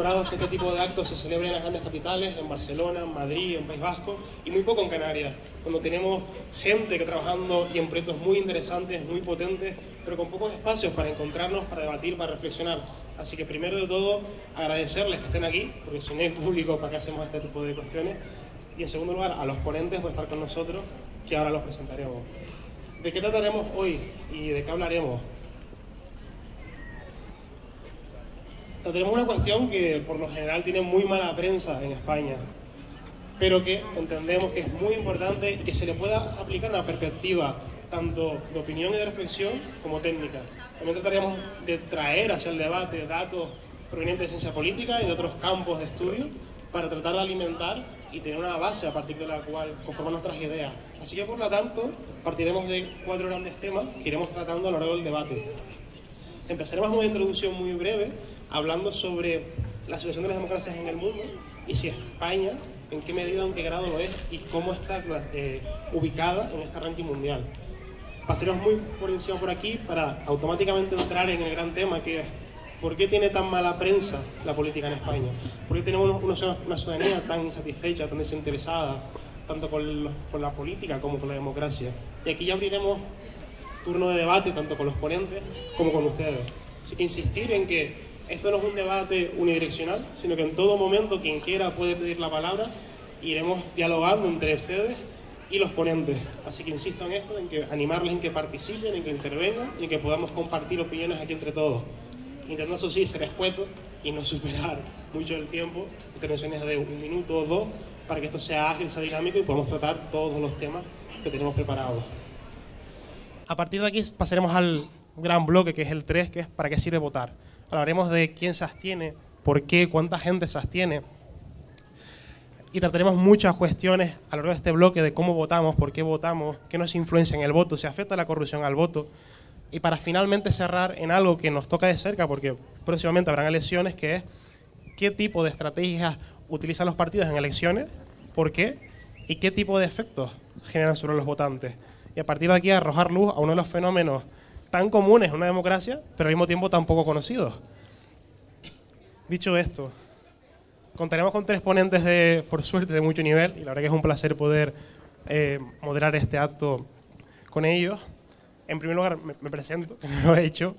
acostumbrados a que este tipo de actos se celebren en las grandes capitales, en Barcelona, en Madrid, en País Vasco, y muy poco en Canarias, cuando tenemos gente que trabajando y en proyectos muy interesantes, muy potentes, pero con pocos espacios para encontrarnos, para debatir, para reflexionar. Así que primero de todo, agradecerles que estén aquí, porque si no hay público, ¿para qué hacemos este tipo de cuestiones? Y en segundo lugar, a los ponentes por estar con nosotros, que ahora los presentaremos. ¿De qué trataremos hoy y de qué hablaremos? Trataremos una cuestión que por lo general tiene muy mala prensa en España, pero que entendemos que es muy importante y que se le pueda aplicar una perspectiva tanto de opinión y de reflexión como técnica. También trataremos de traer hacia el debate datos provenientes de ciencia política y de otros campos de estudio para tratar de alimentar y tener una base a partir de la cual conformar nuestras ideas. Así que por lo tanto partiremos de 4 grandes temas que iremos tratando a lo largo del debate. Empezaremos con una introducción muy breve hablando sobre la situación de las democracias en el mundo y si España, en qué medida, en qué grado lo es y cómo está ubicada en este ranking mundial. Pasaremos muy por encima por aquí para automáticamente entrar en el gran tema que es ¿por qué tiene tan mala prensa la política en España? ¿Por qué tenemos una ciudadanía tan insatisfecha, tan desinteresada, tanto con la política como con la democracia? Y aquí ya abriremos turno de debate tanto con los ponentes como con ustedes. Así que insistir en que esto no es un debate unidireccional, sino que en todo momento quien quiera puede pedir la palabra y iremos dialogando entre ustedes y los ponentes. Así que insisto en esto, en que animarles en que participen, en que intervengan y en que podamos compartir opiniones aquí entre todos. Intentando, eso sí, ser escueto y no superar mucho el tiempo, intervenciones de 1 minuto o 2, para que esto sea ágil, sea dinámico y podamos tratar todos los temas que tenemos preparados. A partir de aquí pasaremos al gran bloque, que es el 3, que es ¿para qué sirve votar? Hablaremos de quién se abstiene, por qué, cuánta gente se abstiene. Y trataremos muchas cuestiones a lo largo de este bloque de cómo votamos, por qué votamos, qué nos influencia en el voto, si afecta la corrupción al voto. Y para finalmente cerrar en algo que nos toca de cerca, porque próximamente habrán elecciones, que es qué tipo de estrategias utilizan los partidos en elecciones, por qué y qué tipo de efectos generan sobre los votantes. Y a partir de aquí arrojar luz a uno de los fenómenos tan comunes en una democracia, pero al mismo tiempo tan poco conocidos. Dicho esto, contaremos con 3 ponentes por suerte, de mucho nivel, y la verdad que es un placer poder moderar este acto con ellos. En primer lugar, me presento, que no lo he hecho.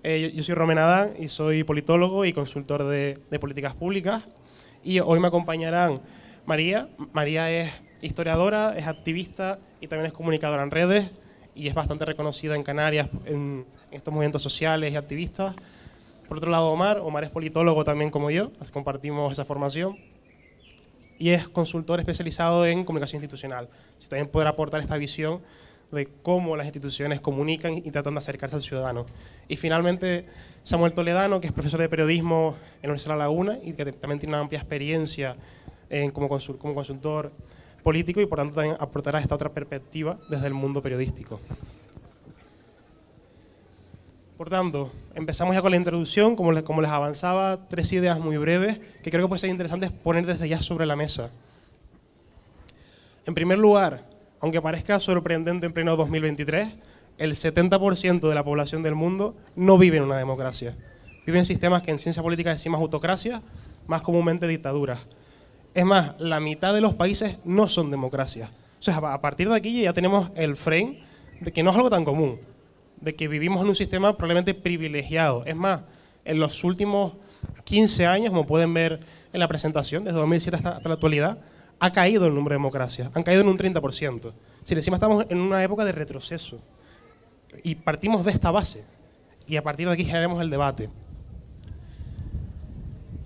Yo soy Romen Adán y soy politólogo y consultor de políticas públicas. Y hoy me acompañarán María. María es historiadora, es activista y también es comunicadora en redes y es bastante reconocida en Canarias en estos movimientos sociales y activistas. Por otro lado, Omar es politólogo también como yo, compartimos esa formación y es consultor especializado en comunicación institucional. También podrá aportar esta visión de cómo las instituciones comunican y tratan de acercarse al ciudadano. Y finalmente, Samuel Toledano, que es profesor de periodismo en la Universidad de La Laguna y que también tiene una amplia experiencia como consultor político y por tanto también aportará esta otra perspectiva desde el mundo periodístico. Por tanto, empezamos ya con la introducción. Como les avanzaba, 3 ideas muy breves que creo que pueden ser interesantes poner desde ya sobre la mesa. En primer lugar, aunque parezca sorprendente en pleno 2023, el 70% de la población del mundo no vive en una democracia. Vive en sistemas que en ciencia política decimos autocracia, más comúnmente dictaduras. Es más, la mitad de los países no son democracias. O sea, a partir de aquí ya tenemos el frame de que no es algo tan común, de que vivimos en un sistema probablemente privilegiado. Es más, en los últimos 15 años, como pueden ver en la presentación, desde 2007 hasta la actualidad, ha caído el número de democracias, han caído en un 30%. Si encima estamos en una época de retroceso y partimos de esta base y a partir de aquí generaremos el debate.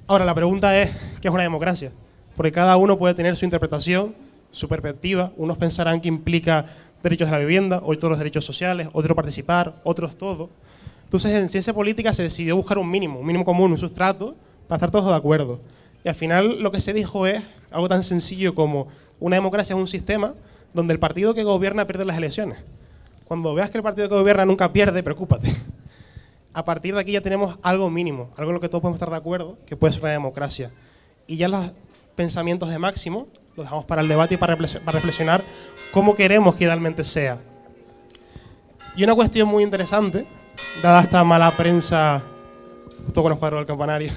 Ahora, la pregunta es, ¿qué es una democracia? Porque cada uno puede tener su interpretación, su perspectiva. Unos pensarán que implica derechos de la vivienda, otros los derechos sociales, otros participar, otros todo. Entonces, en ciencia política se decidió buscar un mínimo común, un sustrato, para estar todos de acuerdo. Y al final lo que se dijo es algo tan sencillo como una democracia es un sistema donde el partido que gobierna pierde las elecciones. Cuando veas que el partido que gobierna nunca pierde, preocúpate. A partir de aquí ya tenemos algo mínimo, algo en lo que todos podemos estar de acuerdo, que puede ser una democracia. Y ya los pensamientos de Máximo los dejamos para el debate y para reflexionar cómo queremos que idealmente sea. Y una cuestión muy interesante, dada esta mala prensa, justo con los cuadros del campanario,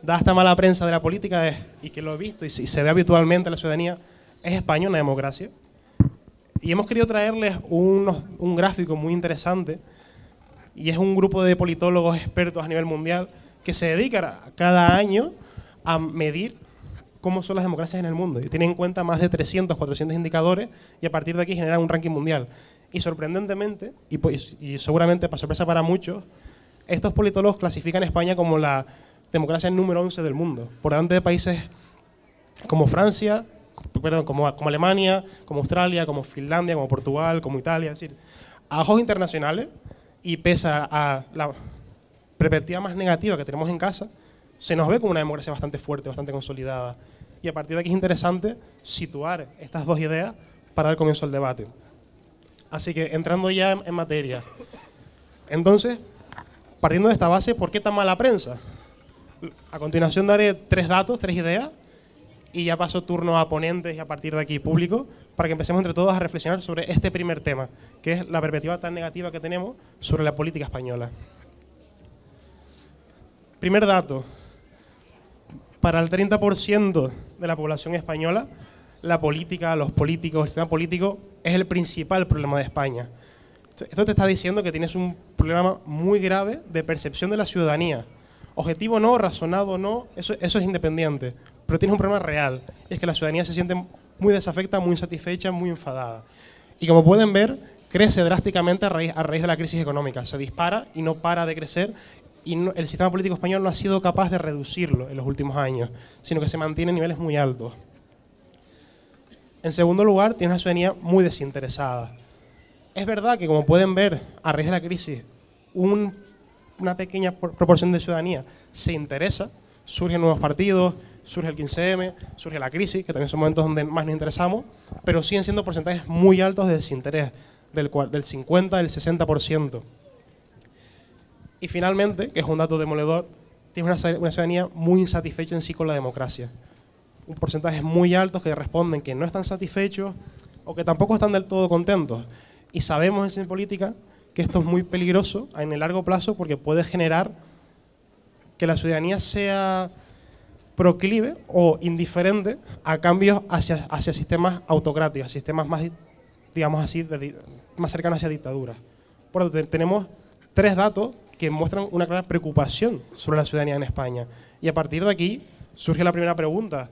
dada esta mala prensa de la política, y que lo he visto y se ve habitualmente en la ciudadanía, es España una democracia. Y hemos querido traerles un gráfico muy interesante, y es un grupo de politólogos expertos a nivel mundial que se dedican cada año a medir cómo son las democracias en el mundo. Y tienen en cuenta más de 300, 400 indicadores, y a partir de aquí generan un ranking mundial. Y sorprendentemente, y seguramente para sorpresa para muchos, estos politólogos clasifican a España como la democracia número 11 del mundo, por delante de países como Francia, perdón, como Alemania, como Australia, como Finlandia, como Portugal, como Italia. Es decir, a ojos internacionales, y pese a la perspectiva más negativa que tenemos en casa, se nos ve como una democracia bastante fuerte, bastante consolidada. Y a partir de aquí es interesante situar estas dos ideas para dar comienzo al debate. Así que, entrando ya en materia. Entonces, partiendo de esta base, ¿por qué tan mala prensa? A continuación daré 3 datos, 3 ideas, y ya paso turno a ponentes y a partir de aquí público, para que empecemos entre todos a reflexionar sobre este primer tema, que es la perspectiva tan negativa que tenemos sobre la política española. Primer dato. Para el 30% de la población española, la política, los políticos, el sistema político es el principal problema de España. Esto te está diciendo que tienes un problema muy grave de percepción de la ciudadanía. Objetivo no, razonado no, eso es independiente, pero tienes un problema real, y es que la ciudadanía se siente muy desafecta, muy insatisfecha, muy enfadada. Y como pueden ver, crece drásticamente a raíz de la crisis económica, se dispara y no para de crecer, y el sistema político español no ha sido capaz de reducirlo en los últimos años, sino que se mantiene en niveles muy altos. En segundo lugar, tienes una ciudadanía muy desinteresada. Es verdad que, como pueden ver, a raíz de la crisis, una pequeña proporción de ciudadanía se interesa, surgen nuevos partidos, surge el 15M, surge la crisis, que también son momentos donde más nos interesamos, pero siguen siendo porcentajes muy altos de desinterés, del 50, del 60%. Y finalmente, que es un dato demoledor, tiene una ciudadanía muy insatisfecha en sí con la democracia. Un porcentaje muy alto que responden que no están satisfechos o que tampoco están del todo contentos. Y sabemos en política que esto es muy peligroso en el largo plazo, porque puede generar que la ciudadanía sea proclive o indiferente a cambios hacia sistemas autocráticos, sistemas más, digamos así, más cercanos hacia dictaduras. Por lo tanto, tenemos 3 datos que muestran una clara preocupación sobre la ciudadanía en España. Y a partir de aquí surge la primera pregunta,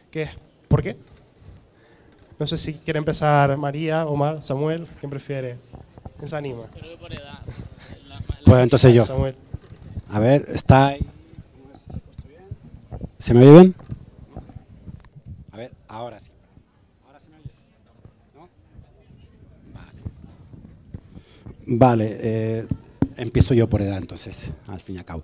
que es ¿por qué? No sé si quiere empezar María, Omar, Samuel, ¿quién prefiere? ¿Quién se anima? Creo que por edad. Pues entonces yo. Samuel. A ver, ¿está ahí? ¿Se me oye bien? A ver, ahora sí. ¿Ahora se me oye? ¿No? Vale, empiezo yo por edad entonces, al fin y al cabo.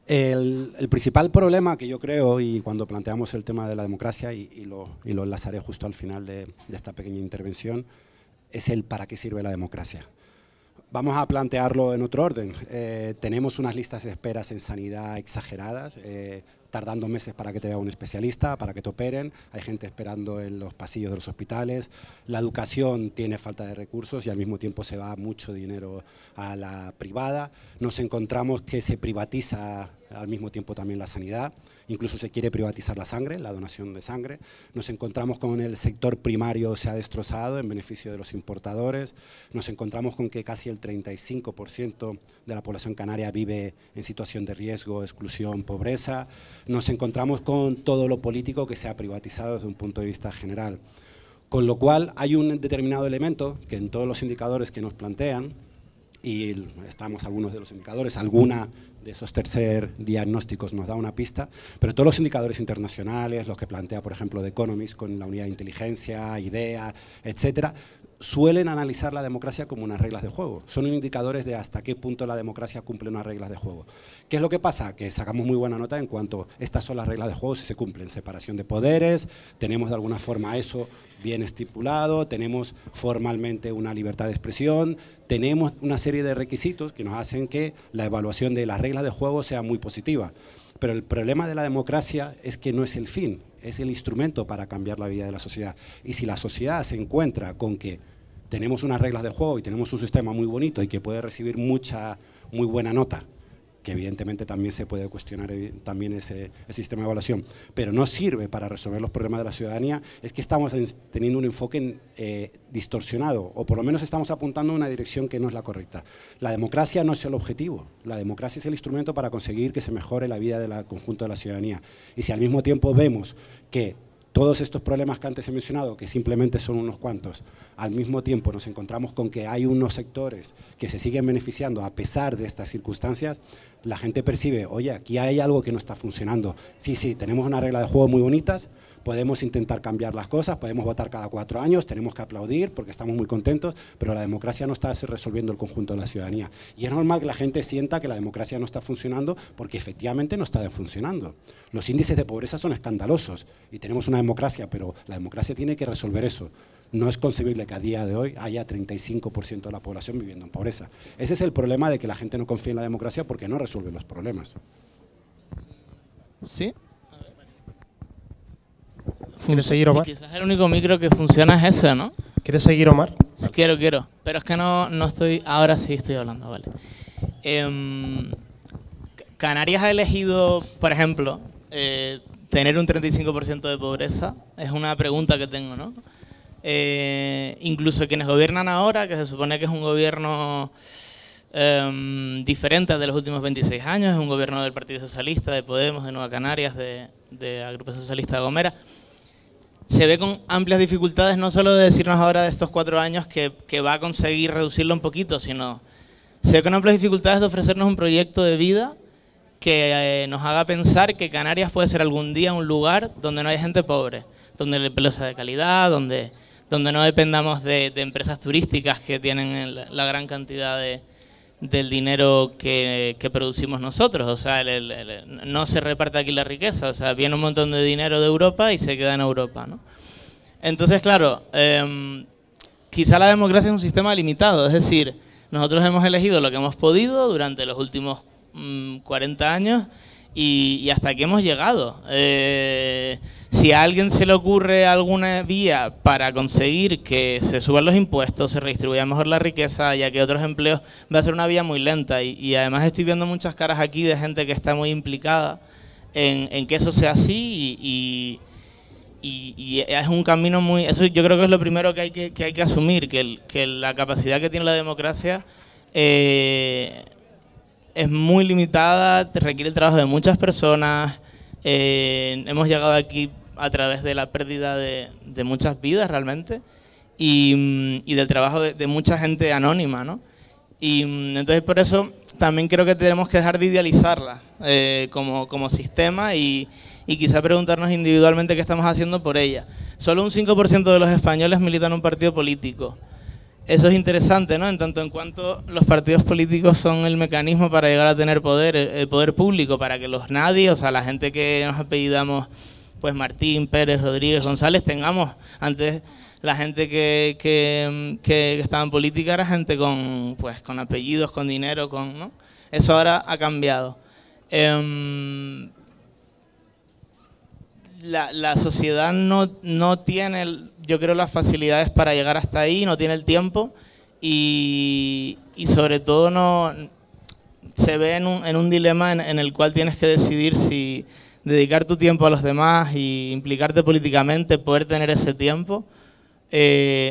El principal problema que yo creo, y cuando planteamos el tema de la democracia, y lo enlazaré justo al final de esta pequeña intervención, es el para qué sirve la democracia. Vamos a plantearlo en otro orden. Tenemos unas listas de esperas en sanidad exageradas, tardando meses para que te vea un especialista, para que te operen. Hay gente esperando en los pasillos de los hospitales. La educación tiene falta de recursos y al mismo tiempo se va mucho dinero a la privada. Nos encontramos que se privatiza al mismo tiempo también la sanidad. Incluso se quiere privatizar la sangre, la donación de sangre. Nos encontramos con el sector primario se ha destrozado en beneficio de los importadores. Nos encontramos con que casi el 35% de la población canaria vive en situación de riesgo, exclusión, pobreza. Nos encontramos con todo lo político que se ha privatizado desde un punto de vista general. Con lo cual hay un determinado elemento que en todos los indicadores que nos plantean, y estamos algunos de los indicadores, alguna de esos tercer diagnósticos nos da una pista, pero todos los indicadores internacionales, los que plantea por ejemplo The Economist con la unidad de inteligencia, IDEA, etcétera, suelen analizar la democracia como unas reglas de juego. Son indicadores de hasta qué punto la democracia cumple unas reglas de juego. ¿Qué es lo que pasa? Que sacamos muy buena nota en cuanto a estas son las reglas de juego si se cumplen. Separación de poderes, tenemos de alguna forma eso bien estipulado, tenemos formalmente una libertad de expresión, tenemos una serie de requisitos que nos hacen que la evaluación de las reglas de juego sea muy positiva. Pero el problema de la democracia es que no es el fin, es el instrumento para cambiar la vida de la sociedad. Y si la sociedad se encuentra con que tenemos unas reglas de juego y tenemos un sistema muy bonito y que puede recibir muy buena nota, que evidentemente también se puede cuestionar también ese sistema de evaluación, pero no sirve para resolver los problemas de la ciudadanía, es que estamos teniendo un enfoque distorsionado, o por lo menos estamos apuntando en una dirección que no es la correcta. La democracia no es el objetivo, la democracia es el instrumento para conseguir que se mejore la vida del conjunto de la ciudadanía. Y si al mismo tiempo vemos que todos estos problemas que antes he mencionado, que simplemente son unos cuantos, al mismo tiempo nos encontramos con que hay unos sectores que se siguen beneficiando a pesar de estas circunstancias, la gente percibe, oye, aquí hay algo que no está funcionando. Sí, tenemos una regla de juego muy bonitas, podemos intentar cambiar las cosas, podemos votar cada 4 años, tenemos que aplaudir porque estamos muy contentos, pero la democracia no está resolviendo el conjunto de la ciudadanía. Y es normal que la gente sienta que la democracia no está funcionando porque efectivamente no está funcionando. Los índices de pobreza son escandalosos y tenemos una democracia, pero la democracia tiene que resolver eso. No es concebible que a día de hoy haya 35% de la población viviendo en pobreza. Ese es el problema de que la gente no confía en la democracia porque no resuelve los problemas. ¿Sí? ¿Quieres seguir, Omar? Quizás el único micro que funciona es ese, ¿no? ¿Quieres seguir, Omar? Sí, quiero. Pero es que no estoy... Ahora sí estoy hablando, vale. Canarias ha elegido, por ejemplo, tener un 35% de pobreza. Es una pregunta que tengo, ¿no? Incluso quienes gobiernan ahora, que se supone que es un gobierno diferente al de los últimos 26 años, es un gobierno del Partido Socialista, de Podemos, de Nueva Canarias, de Agrupación Socialista de Gomera, se ve con amplias dificultades, no solo de decirnos ahora de estos 4 años que va a conseguir reducirlo un poquito, sino se ve con amplias dificultades de ofrecernos un proyecto de vida que nos haga pensar que Canarias puede ser algún día un lugar donde no haya gente pobre, donde el empleo sea de calidad, donde no dependamos de empresas turísticas que tienen la gran cantidad del dinero que producimos nosotros. O sea, no se reparte aquí la riqueza, o sea, viene un montón de dinero de Europa y se queda en Europa, ¿no? Entonces, claro, quizá la democracia es un sistema limitado, es decir, nosotros hemos elegido lo que hemos podido durante los últimos 40 años y hasta aquí hemos llegado. Si a alguien se le ocurre alguna vía para conseguir que se suban los impuestos, se redistribuya mejor la riqueza, ya que otros empleos, va a ser una vía muy lenta. Y además estoy viendo muchas caras aquí de gente que está muy implicada en que eso sea así y es un camino muy... Eso yo creo que es lo primero que hay que asumir, que la capacidad que tiene la democracia es muy limitada, requiere el trabajo de muchas personas. Hemos llegado aquí a través de la pérdida de muchas vidas realmente y del trabajo de mucha gente anónima, ¿no? Y entonces por eso también creo que tenemos que dejar de idealizarla como sistema y quizá preguntarnos individualmente qué estamos haciendo por ella. Solo un 5% de los españoles militan en un partido político. Eso es interesante, ¿no? En tanto en cuanto los partidos políticos son el mecanismo para llegar a tener poder, el poder público, para que los nadie, o sea, la gente que nos apellidamos, pues Martín, Pérez, Rodríguez, González, tengamos, antes la gente que estaba en política era gente con apellidos, con dinero, ¿no? Eso ahora ha cambiado. La sociedad no tiene, yo creo, las facilidades para llegar hasta ahí, no tiene el tiempo y sobre todo no se ve en un dilema en el cual tienes que decidir si dedicar tu tiempo a los demás y implicarte políticamente, poder tener ese tiempo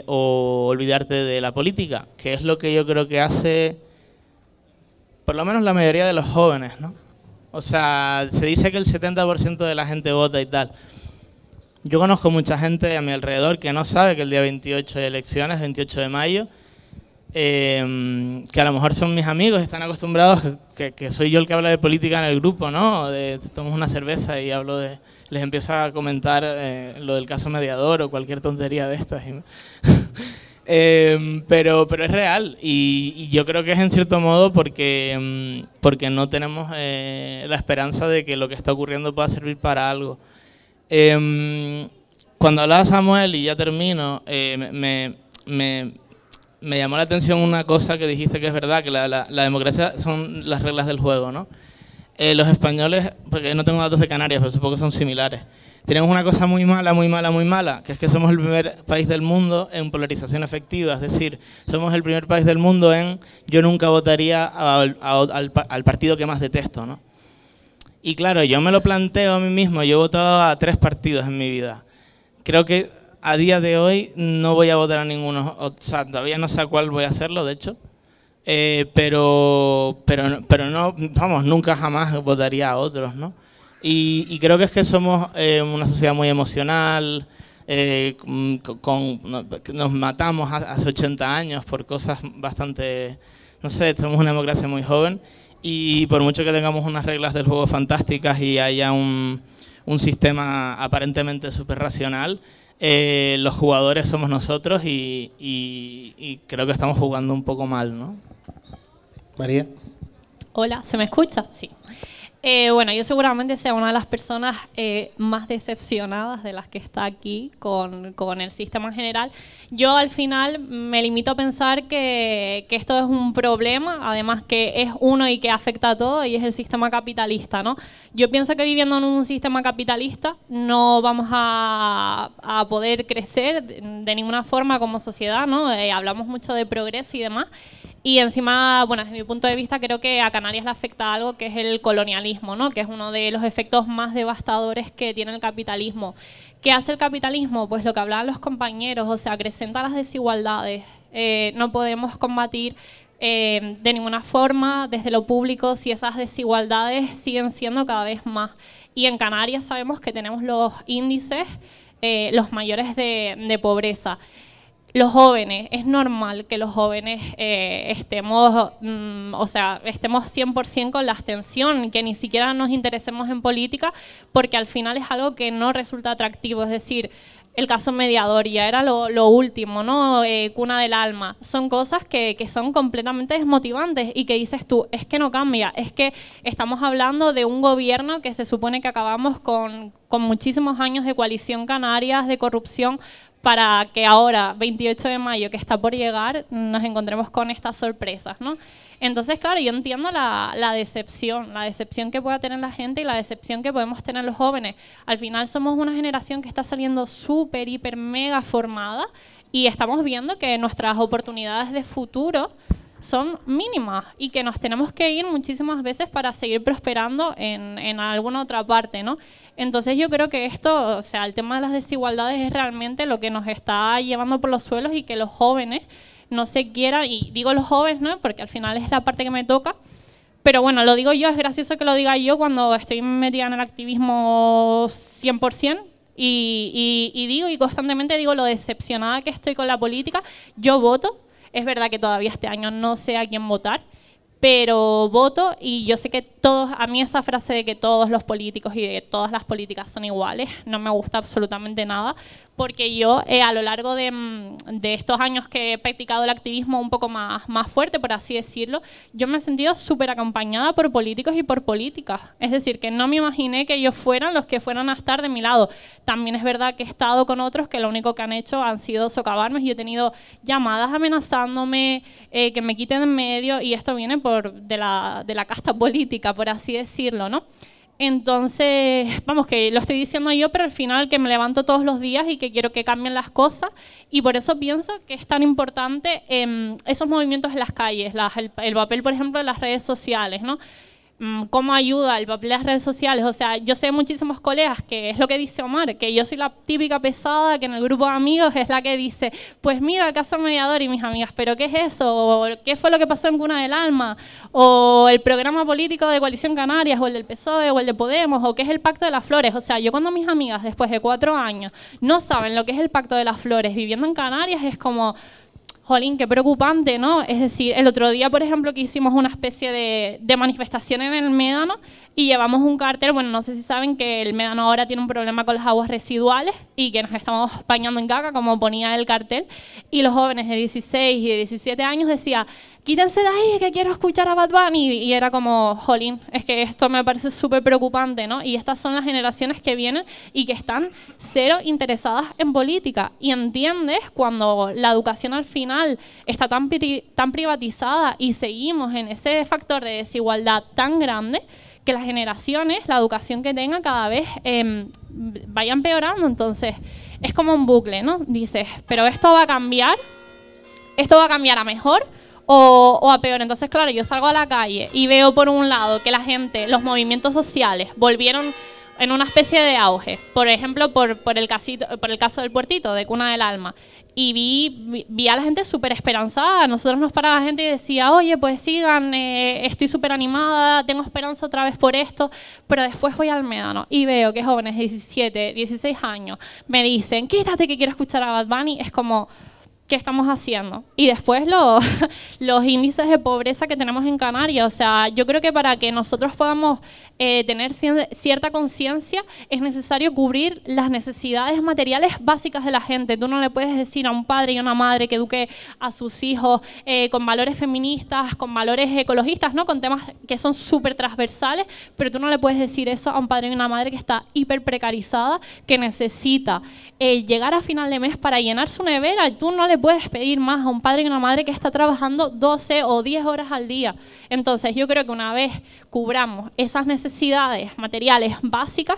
o olvidarte de la política, que es lo que yo creo que hace por lo menos la mayoría de los jóvenes, ¿no? O sea, se dice que el 70% de la gente vota y tal. Yo conozco mucha gente a mi alrededor que no sabe que el día 28 hay elecciones, 28 de mayo, que a lo mejor son mis amigos, están acostumbrados que soy yo el que habla de política en el grupo, ¿no? Tomo una cerveza y les empiezo a comentar lo del caso Mediador o cualquier tontería de estas. Pero es real y yo creo que es en cierto modo porque no tenemos la esperanza de que lo que está ocurriendo pueda servir para algo. Cuando hablaba Samuel, y ya termino, me llamó la atención una cosa que dijiste que es verdad, que la democracia son las reglas del juego, ¿no? los españoles, porque no tengo datos de Canarias, pero supongo que son similares, tenemos una cosa muy mala, muy mala, muy mala, que es que somos el primer país del mundo en polarización efectiva, es decir, somos el primer país del mundo en yo nunca votaría al partido que más detesto, ¿no? Y claro, yo me lo planteo a mí mismo, yo he votado a 3 partidos en mi vida. Creo que a día de hoy no voy a votar a ninguno, o sea, todavía no sé a cuál voy a hacerlo, de hecho, pero no, vamos, nunca jamás votaría a otros, ¿no? Y creo que es que somos una sociedad muy emocional, nos matamos hace 80 años por cosas bastante, no sé, somos una democracia muy joven y por mucho que tengamos unas reglas del juego fantásticas y haya un sistema aparentemente súper racional, los jugadores somos nosotros y creo que estamos jugando un poco mal, ¿no? María. Hola, ¿se me escucha? Sí. Bueno, yo seguramente sea una de las personas más decepcionadas de las que está aquí con el sistema en general. Yo al final me limito a pensar que esto es un problema, además que es uno y que afecta a todo, y es el sistema capitalista, ¿no? Yo pienso que viviendo en un sistema capitalista no vamos a poder crecer de ninguna forma como sociedad, ¿no? Hablamos mucho de progreso y demás. Y encima, bueno, desde mi punto de vista, creo que a Canarias le afecta algo que es el colonialismo, ¿no? Que es uno de los efectos más devastadores que tiene el capitalismo. ¿Qué hace el capitalismo? Pues lo que hablaban los compañeros, o sea, acrecenta las desigualdades. No podemos combatir de ninguna forma desde lo público si esas desigualdades siguen siendo cada vez más. Y en Canarias sabemos que tenemos los índices los mayores de pobreza. Los jóvenes, es normal que los jóvenes estemos 100% con la abstención, que ni siquiera nos interesemos en política, porque al final es algo que no resulta atractivo. Es decir, el caso mediador ya era lo último, ¿no? Cuna del alma. Son cosas que son completamente desmotivantes y que dices tú, es que no cambia, es que estamos hablando de un gobierno que se supone que acabamos con muchísimos años de coalición Canarias, de corrupción, para que ahora, 28 de mayo, que está por llegar, nos encontremos con estas sorpresas, ¿no? Entonces, claro, yo entiendo la decepción que pueda tener la gente y la decepción que podemos tener los jóvenes. Al final somos una generación que está saliendo súper, hiper, mega formada y estamos viendo que nuestras oportunidades de futuro son mínimas y que nos tenemos que ir muchísimas veces para seguir prosperando en alguna otra parte, ¿no? Entonces yo creo que esto, o sea, el tema de las desigualdades es realmente lo que nos está llevando por los suelos y que los jóvenes no se quieran, y digo los jóvenes, ¿no? Porque al final es la parte que me toca, pero bueno, lo digo yo, es gracioso que lo diga yo cuando estoy metida en el activismo 100%, y digo, y constantemente digo lo decepcionada que estoy con la política. Yo voto. Es verdad que todavía este año no sé a quién votar, pero voto y yo sé que todos, a mí esa frase de que todos los políticos y de todas las políticas son iguales, no me gusta absolutamente nada, porque yo a lo largo de estos años que he practicado el activismo un poco más fuerte, por así decirlo, yo me he sentido súper acompañada por políticos y por políticas. Es decir, que no me imaginé que ellos fueran los que fueran a estar de mi lado. También es verdad que he estado con otros que lo único que han hecho han sido socavarme, y yo he tenido llamadas amenazándome, que me quiten en medio, y esto viene de la casta política, por así decirlo, ¿no? Entonces, vamos, que lo estoy diciendo yo, pero al final que me levanto todos los días y que quiero que cambien las cosas, y por eso pienso que es tan importante esos movimientos en las calles, el papel, por ejemplo, de las redes sociales, ¿no? ¿Cómo ayuda el papel de las redes sociales? O sea, yo sé muchísimos colegas que es lo que dice Omar, que yo soy la típica pesada que en el grupo de amigos es la que dice, pues mira, el caso mediador, y mis amigas, ¿pero qué es eso? ¿O qué fue lo que pasó en Cuna del Alma? ¿O el programa político de Coalición Canarias? ¿O el del PSOE? ¿O el de Podemos? ¿O qué es el Pacto de las Flores? O sea, yo cuando mis amigas, después de 4 años, no saben lo que es el Pacto de las Flores viviendo en Canarias, es como... Jolín, qué preocupante, ¿no? Es decir, el otro día, por ejemplo, que hicimos una especie de manifestación en el Médano y llevamos un cartel, bueno, no sé si saben que el Médano ahora tiene un problema con las aguas residuales y que nos estamos bañando en caca, como ponía el cartel, y los jóvenes de 16 y de 17 años decían, quítense de ahí, que quiero escuchar a Bad Bunny, y era como, jolín, es que esto me parece súper preocupante, ¿no? Y estas son las generaciones que vienen y que están cero interesadas en política, y entiendes cuando la educación al final está tan privatizada y seguimos en ese factor de desigualdad tan grande, que las generaciones, la educación que tengan cada vez vaya empeorando. Entonces, es como un bucle, ¿no? Dices, pero esto va a cambiar a mejor o a peor. Entonces, claro, yo salgo a la calle y veo por un lado que la gente, los movimientos sociales volvieron en una especie de auge. Por ejemplo, por el caso del Puertito, de Cuna del Alma. Y vi a la gente súper esperanzada. Nosotros nos paraba gente y decía, oye, pues sigan, estoy súper animada, tengo esperanza otra vez por esto. Pero después voy al Médano y veo que jóvenes de 17, 16 años me dicen, quítate que quiero escuchar a Bad Bunny. Es como, ¿qué estamos haciendo? Y después los índices de pobreza que tenemos en Canarias. O sea, yo creo que para que nosotros podamos tener cierta conciencia es necesario cubrir las necesidades materiales básicas de la gente. Tú no le puedes decir a un padre y a una madre que eduque a sus hijos con valores feministas, con valores ecologistas, ¿no? Con temas que son súper transversales, pero tú no le puedes decir eso a un padre y una madre que está hiper precarizada, que necesita llegar a final de mes para llenar su nevera. Tú no le puedes pedir más a un padre y una madre que está trabajando 12 o 10 horas al día. Entonces, yo creo que una vez cubramos esas necesidades materiales básicas,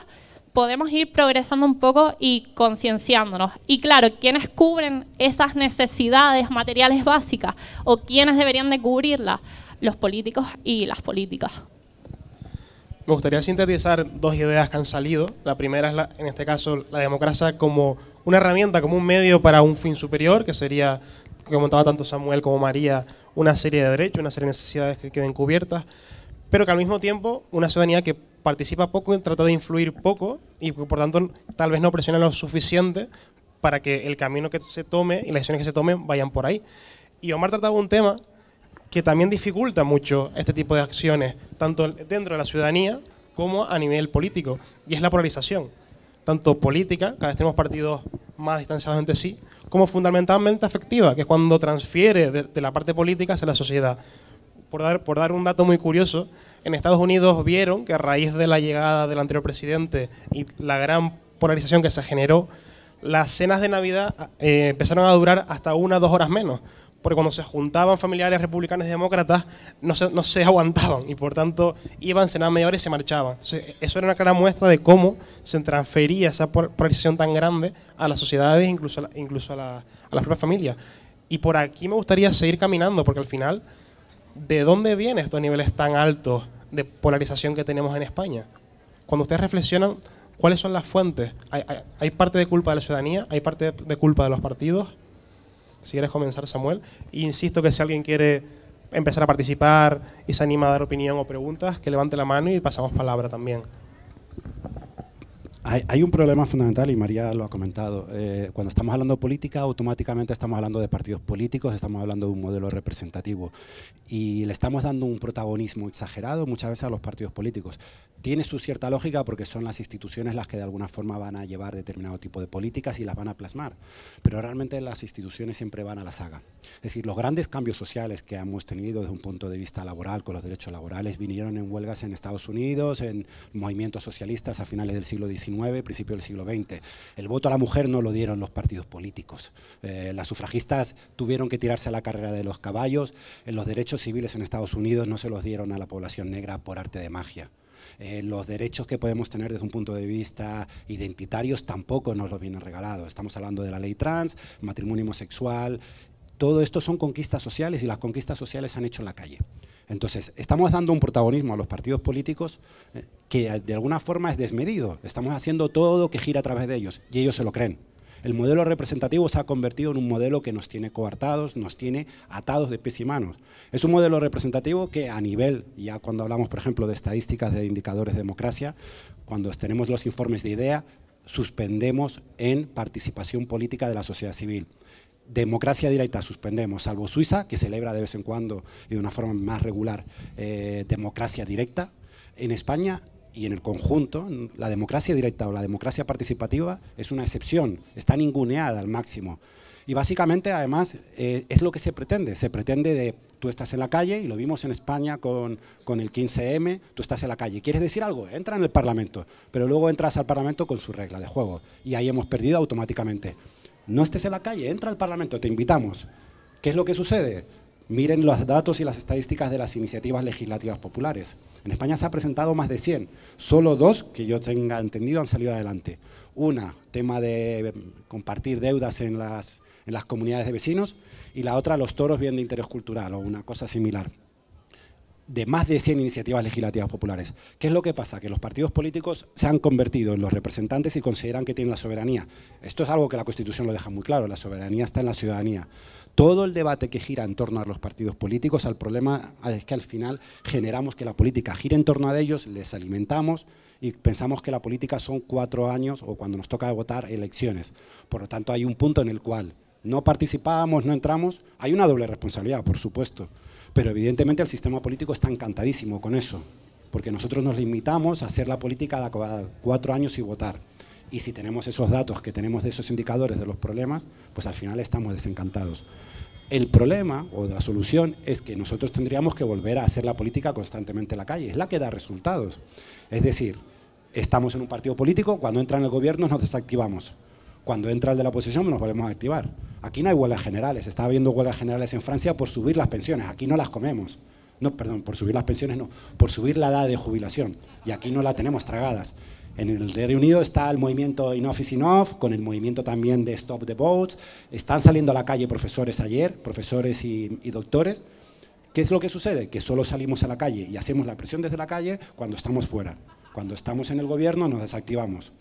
podemos ir progresando un poco y concienciándonos. Y claro, ¿quiénes cubren esas necesidades materiales básicas o quiénes deberían de cubrirlas? Los políticos y las políticas. Me gustaría sintetizar dos ideas que han salido. La primera es, en este caso, la democracia como una herramienta, como un medio para un fin superior, que sería, que comentaba tanto Samuel como María, una serie de derechos, una serie de necesidades que queden cubiertas, pero que al mismo tiempo una ciudadanía que participa poco, trata de influir poco y que por tanto tal vez no presiona lo suficiente para que el camino que se tome y las decisiones que se tomen vayan por ahí. Y Omar trataba un tema que también dificulta mucho este tipo de acciones, tanto dentro de la ciudadanía como a nivel político, y es la polarización, tanto política, cada vez tenemos partidos más distanciados entre sí, como fundamentalmente afectiva, que es cuando transfiere de la parte política hacia la sociedad. Por dar un dato muy curioso, en Estados Unidos vieron que a raíz de la llegada del anterior presidente y la gran polarización que se generó, las cenas de Navidad empezaron a durar hasta 1 o 2 horas menos, porque cuando se juntaban familiares republicanos y demócratas no se aguantaban y por tanto iban, cenaban media hora y se marchaban. Entonces, eso era una clara muestra de cómo se transfería esa polarización tan grande a las sociedades, incluso a las propias familias. Y por aquí me gustaría seguir caminando, porque al final, ¿de dónde vienen estos niveles tan altos de polarización que tenemos en España? Cuando ustedes reflexionan, ¿cuáles son las fuentes? ¿Hay parte de culpa de la ciudadanía? ¿Hay parte de culpa de los partidos? Si quieres comenzar, Samuel. Insisto que si alguien quiere empezar a participar y se anima a dar opinión o preguntas, que levante la mano y pasamos palabra también. Hay un problema fundamental, y María lo ha comentado. Cuando estamos hablando de política, automáticamente estamos hablando de partidos políticos, estamos hablando de un modelo representativo. Y le estamos dando un protagonismo exagerado muchas veces a los partidos políticos. Tiene su cierta lógica porque son las instituciones las que de alguna forma van a llevar determinado tipo de políticas y las van a plasmar. Pero realmente las instituciones siempre van a la saga. Es decir, los grandes cambios sociales que hemos tenido desde un punto de vista laboral, con los derechos laborales, vinieron en huelgas en Estados Unidos, en movimientos socialistas a finales del siglo XIX, principio del siglo XX. El voto a la mujer no lo dieron los partidos políticos. Las sufragistas tuvieron que tirarse a la carrera de los caballos. Los derechos civiles en Estados Unidos no se los dieron a la población negra por arte de magia. Los derechos que podemos tener desde un punto de vista identitarios tampoco nos los vienen regalados. Estamos hablando de la ley trans, matrimonio homosexual. Todo esto son conquistas sociales y las conquistas sociales se han hecho en la calle. Entonces, estamos dando un protagonismo a los partidos políticos que de alguna forma es desmedido. Estamos haciendo todo que gira a través de ellos y ellos se lo creen. El modelo representativo se ha convertido en un modelo que nos tiene coartados, nos tiene atados de pies y manos. Es un modelo representativo que a nivel, ya cuando hablamos por ejemplo de estadísticas, de indicadores de democracia, cuando tenemos los informes de IDEA, suspendemos en participación política de la sociedad civil. Democracia directa suspendemos, salvo Suiza, que celebra de vez en cuando y de una forma más regular democracia directa. En España y en el conjunto, la democracia directa o la democracia participativa es una excepción, está ninguneada al máximo. Y básicamente, además, es lo que se pretende de tú estás en la calle, y lo vimos en España con el 15M, tú estás en la calle, ¿quieres decir algo? Entra en el Parlamento, pero luego entras al Parlamento con su regla de juego y ahí hemos perdido automáticamente. No estés en la calle, entra al Parlamento, te invitamos. ¿Qué es lo que sucede? Miren los datos y las estadísticas de las iniciativas legislativas populares. En España se ha presentado más de 100. Solo 2, que yo tenga entendido, han salido adelante. Una, tema de compartir deudas en las comunidades de vecinos, y la otra, los toros bien de interés cultural o una cosa similar. De más de 100 iniciativas legislativas populares. ¿Qué es lo que pasa? Que los partidos políticos se han convertido en los representantes y consideran que tienen la soberanía. Esto es algo que la Constitución lo deja muy claro, la soberanía está en la ciudadanía. Todo el debate que gira en torno a los partidos políticos, el problema es que al final generamos que la política gire en torno a ellos, les alimentamos y pensamos que la política son 4 años o cuando nos toca votar elecciones. Por lo tanto, hay un punto en el cual no participamos, no entramos, hay una doble responsabilidad, por supuesto. Pero evidentemente el sistema político está encantadísimo con eso, porque nosotros nos limitamos a hacer la política cada 4 años y votar. Y si tenemos esos datos que tenemos de esos indicadores de los problemas, pues al final estamos desencantados. El problema o la solución es que nosotros tendríamos que volver a hacer la política constantemente en la calle, es la que da resultados. Es decir, estamos en un partido político, cuando entra en el gobierno nos desactivamos. Cuando entra el de la oposición nos volvemos a activar. Aquí no hay huelgas generales, está habiendo huelgas generales en Francia por subir las pensiones, aquí no las comemos. No, perdón, por subir las pensiones no, por subir la edad de jubilación, y aquí no la tenemos tragadas. En el Reino Unido está el movimiento Enough is Enough, con el movimiento también de Stop the Votes, están saliendo a la calle profesores ayer, profesores y doctores. ¿Qué es lo que sucede? Que solo salimos a la calle y hacemos la presión desde la calle cuando estamos fuera. Cuando estamos en el gobierno nos desactivamos.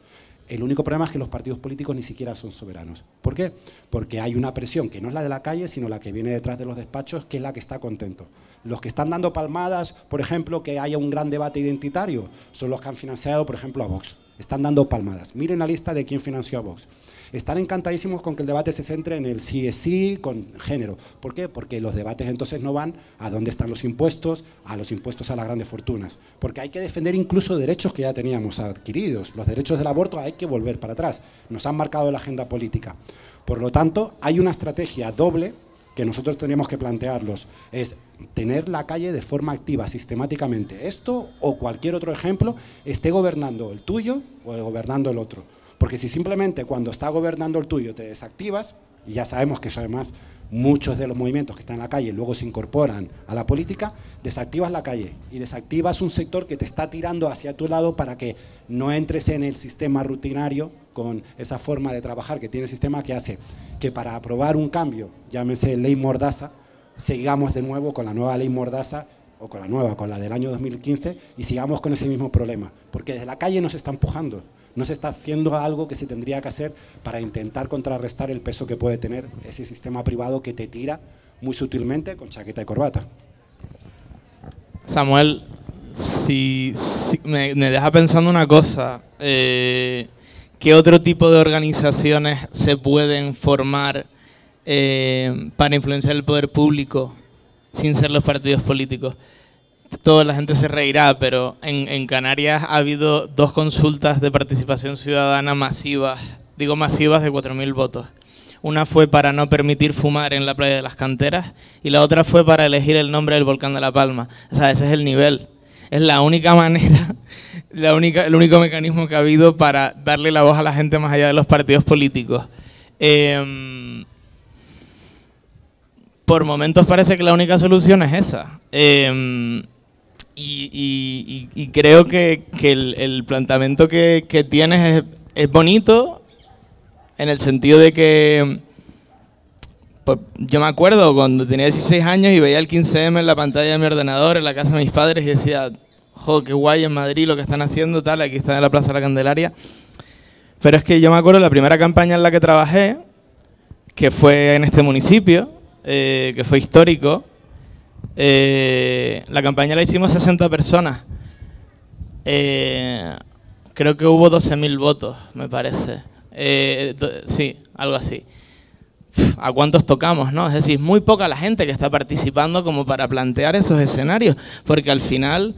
El único problema es que los partidos políticos ni siquiera son soberanos. ¿Por qué? Porque hay una presión que no es la de la calle, sino la que viene detrás de los despachos, que es la que está contento. Los que están dando palmadas, por ejemplo, que haya un gran debate identitario, son los que han financiado, por ejemplo, a Vox. Están dando palmadas. Miren la lista de quién financió a Vox. Están encantadísimos con que el debate se centre en el sí es sí con género. ¿Por qué? Porque los debates entonces no van a dónde están los impuestos a las grandes fortunas. Porque hay que defender incluso derechos que ya teníamos adquiridos. Los derechos del aborto hay que volver para atrás. Nos han marcado la agenda política. Por lo tanto, hay una estrategia doble que nosotros teníamos que plantearlos. Es tener la calle de forma activa, sistemáticamente. Esto o cualquier otro ejemplo esté gobernando el tuyo o gobernando el otro. Porque si simplemente cuando está gobernando el tuyo te desactivas, y ya sabemos que eso además muchos de los movimientos que están en la calle luego se incorporan a la política, desactivas la calle y desactivas un sector que te está tirando hacia tu lado para que no entres en el sistema rutinario con esa forma de trabajar que tiene el sistema que hace que para aprobar un cambio, llámese ley Mordaza, sigamos de nuevo con la nueva ley Mordaza o con la del año 2015 y sigamos con ese mismo problema, porque desde la calle nos está empujando. No se está haciendo algo que se tendría que hacer para intentar contrarrestar el peso que puede tener ese sistema privado que te tira muy sutilmente con chaqueta y corbata. Samuel, si me deja pensando una cosa. ¿Qué otro tipo de organizaciones se pueden formar para influenciar el poder público sin ser los partidos políticos? Toda la gente se reirá, pero en Canarias ha habido 2 consultas de participación ciudadana masivas, digo masivas, de 4.000 votos. Una fue para no permitir fumar en la playa de las Canteras y la otra fue para elegir el nombre del volcán de La Palma. O sea, ese es el nivel. Es la única manera, el único mecanismo que ha habido para darle la voz a la gente más allá de los partidos políticos. Por momentos parece que la única solución es esa. Y creo que el planteamiento que tienes es bonito en el sentido de que pues, yo me acuerdo cuando tenía 16 años y veía el 15M en la pantalla de mi ordenador en la casa de mis padres y decía, jo, qué guay en Madrid lo que están haciendo, tal, aquí están en la Plaza de la Candelaria. Pero es que yo me acuerdo la primera campaña en la que trabajé, que fue en este municipio, que fue histórico. La campaña la hicimos 60 personas. Creo que hubo 12.000 votos, me parece. Sí, algo así. ¿A cuántos tocamos, no? Es decir, muy poca la gente que está participando como para plantear esos escenarios, porque al final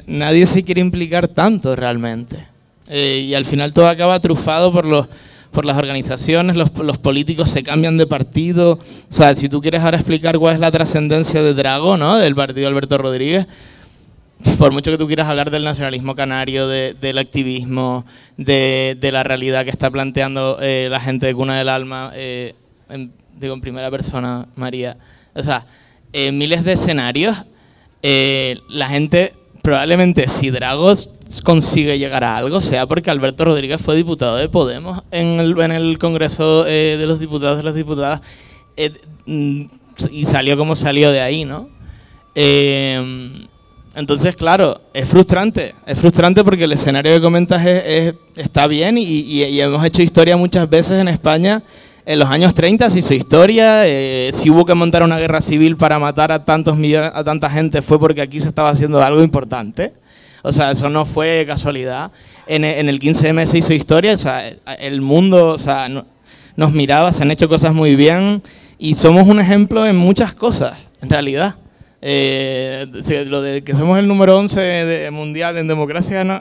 nadie se quiere implicar tanto realmente. Y al final todo acaba trufado por las organizaciones, los políticos se cambian de partido. O sea, si tú quieres ahora explicar cuál es la trascendencia de Drago, ¿no?, del partido Alberto Rodríguez, por mucho que tú quieras hablar del nacionalismo canario, del activismo, de la realidad que está planteando la gente de Cuna del Alma, digo en primera persona, María. O sea, miles de escenarios, la gente probablemente, si Dragos consigue llegar a algo, sea porque Alberto Rodríguez fue diputado de Podemos en el Congreso de los Diputados y las Diputadas, y salió como salió de ahí, ¿no? Entonces, claro, es frustrante porque el escenario que comentas está bien y hemos hecho historia muchas veces en España. En los años 30 se hizo historia, si hubo que montar una guerra civil para matar a tanta gente fue porque aquí se estaba haciendo algo importante. O sea, eso no fue casualidad. En el 15M se hizo historia, o sea, el mundo, o sea, nos miraba, se han hecho cosas muy bien y somos un ejemplo en muchas cosas, en realidad. Lo de que somos el número 11 mundial en democracia, ¿no?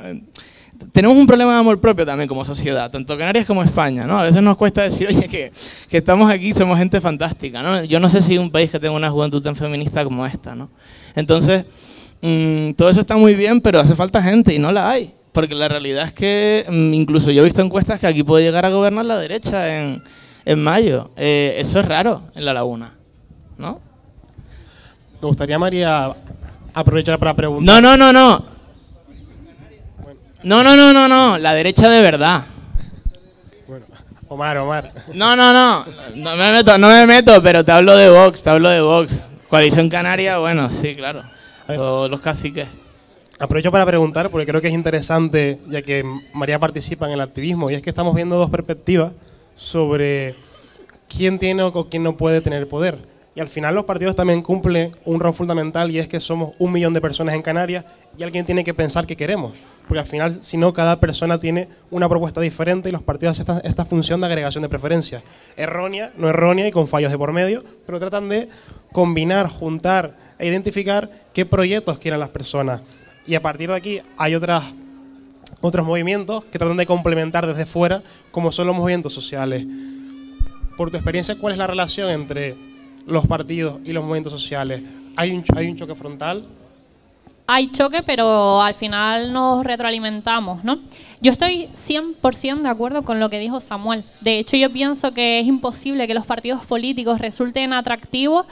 Tenemos un problema de amor propio también como sociedad, tanto Canarias como España, ¿no? A veces nos cuesta decir, oye, que estamos aquí, somos gente fantástica, ¿no? Yo no sé si un país que tenga una juventud tan feminista como esta, ¿no? Entonces, todo eso está muy bien, pero hace falta gente y no la hay. Porque la realidad es que, incluso yo he visto encuestas que aquí puede llegar a gobernar la derecha en mayo. Eso es raro en La Laguna, ¿no? Me gustaría, María, aprovechar para preguntar... No, la derecha de verdad. Bueno, Omar. No me meto, pero te hablo de Vox. Coalición Canaria, bueno, sí, claro. O los caciques. Aprovecho para preguntar, porque creo que es interesante, ya que María participa en el activismo, y es que estamos viendo dos perspectivas sobre quién tiene o quién no puede tener poder. Y al final los partidos también cumplen un rol fundamental, y es que somos 1 millón de personas en Canarias y alguien tiene que pensar qué queremos. Porque al final, si no, cada persona tiene una propuesta diferente y los partidos hacen esta función de agregación de preferencias. Errónea, no errónea y con fallos de por medio, pero tratan de combinar, juntar e identificar qué proyectos quieren las personas. Y a partir de aquí hay otros movimientos que tratan de complementar desde fuera, como son los movimientos sociales. Por tu experiencia, ¿cuál es la relación entre los partidos y los movimientos sociales? ¿Hay un choque frontal? Hay choque, pero al final nos retroalimentamos, ¿no? Yo estoy 100% de acuerdo con lo que dijo Samuel. De hecho, yo pienso que es imposible que los partidos políticos resulten atractivos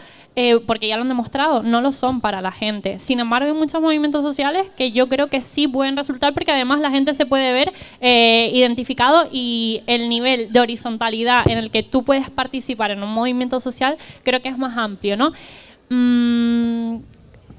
porque ya lo han demostrado, no lo son para la gente. Sin embargo, hay muchos movimientos sociales que yo creo que sí pueden resultar, porque además la gente se puede ver identificado, y el nivel de horizontalidad en el que tú puedes participar en un movimiento social creo que es más amplio, ¿no?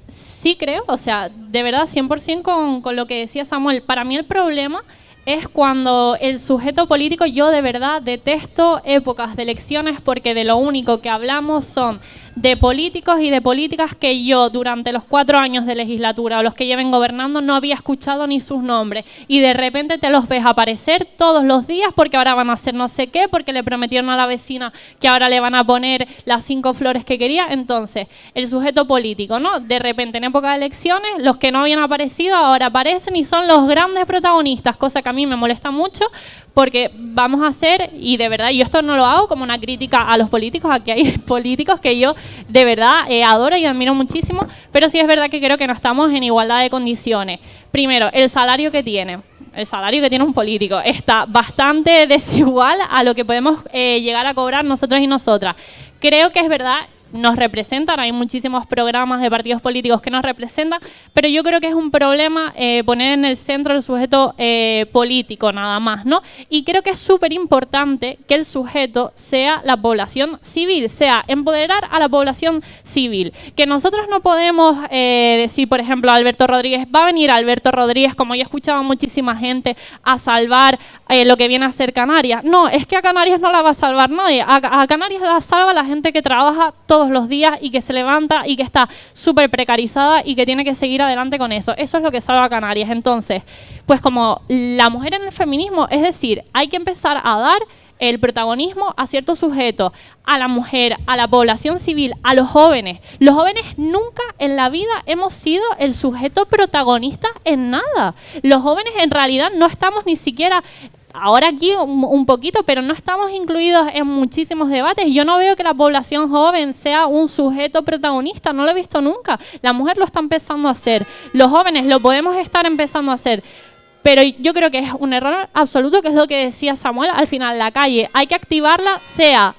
Sí creo, o sea, de verdad 100% con lo que decía Samuel. Para mí el problema es cuando el sujeto político, yo de verdad detesto épocas de elecciones, porque de lo único que hablamos son de políticos y de políticas que yo durante los 4 años de legislatura o los que lleven gobernando no había escuchado ni sus nombres, y de repente te los ves aparecer todos los días porque ahora van a hacer no sé qué, porque le prometieron a la vecina que ahora le van a poner las 5 flores que quería. Entonces, el sujeto político, ¿no? De repente en época de elecciones, los que no habían aparecido ahora aparecen y son los grandes protagonistas, cosa que a mí me molesta mucho, porque vamos a hacer, y de verdad, yo esto no lo hago como una crítica a los políticos, aquí hay políticos que yo de verdad adoro y admiro muchísimo, pero sí es verdad que creo que no estamos en igualdad de condiciones. Primero, el salario que tiene un político está bastante desigual a lo que podemos llegar a cobrar nosotros y nosotras. Creo que es verdad, nos representan, hay muchísimos programas de partidos políticos que nos representan, pero yo creo que es un problema poner en el centro el sujeto político nada más, ¿no? Y creo que es súper importante que el sujeto sea la población civil, sea empoderar a la población civil. Que nosotros no podemos decir, por ejemplo, Alberto Rodríguez, va a venir Alberto Rodríguez, como yo escuchaba muchísima gente, a salvar lo que viene a ser Canarias. No, es que a Canarias no la va a salvar nadie, a Canarias la salva la gente que trabaja todos los días y que se levanta y que está súper precarizada y que tiene que seguir adelante con eso. Eso es lo que salva a Canarias. Entonces, pues como la mujer en el feminismo, es decir, hay que empezar a dar el protagonismo a ciertos sujetos, a la mujer, a la población civil, a los jóvenes. Los jóvenes nunca en la vida hemos sido el sujeto protagonista en nada. Los jóvenes en realidad no estamos ni siquiera... Ahora aquí un poquito, pero no estamos incluidos en muchísimos debates. Yo no veo que la población joven sea un sujeto protagonista, no lo he visto nunca. La mujer lo está empezando a hacer, los jóvenes lo podemos estar empezando a hacer. Pero yo creo que es un error absoluto, que es lo que decía Samuel, al final la calle hay que activarla, sea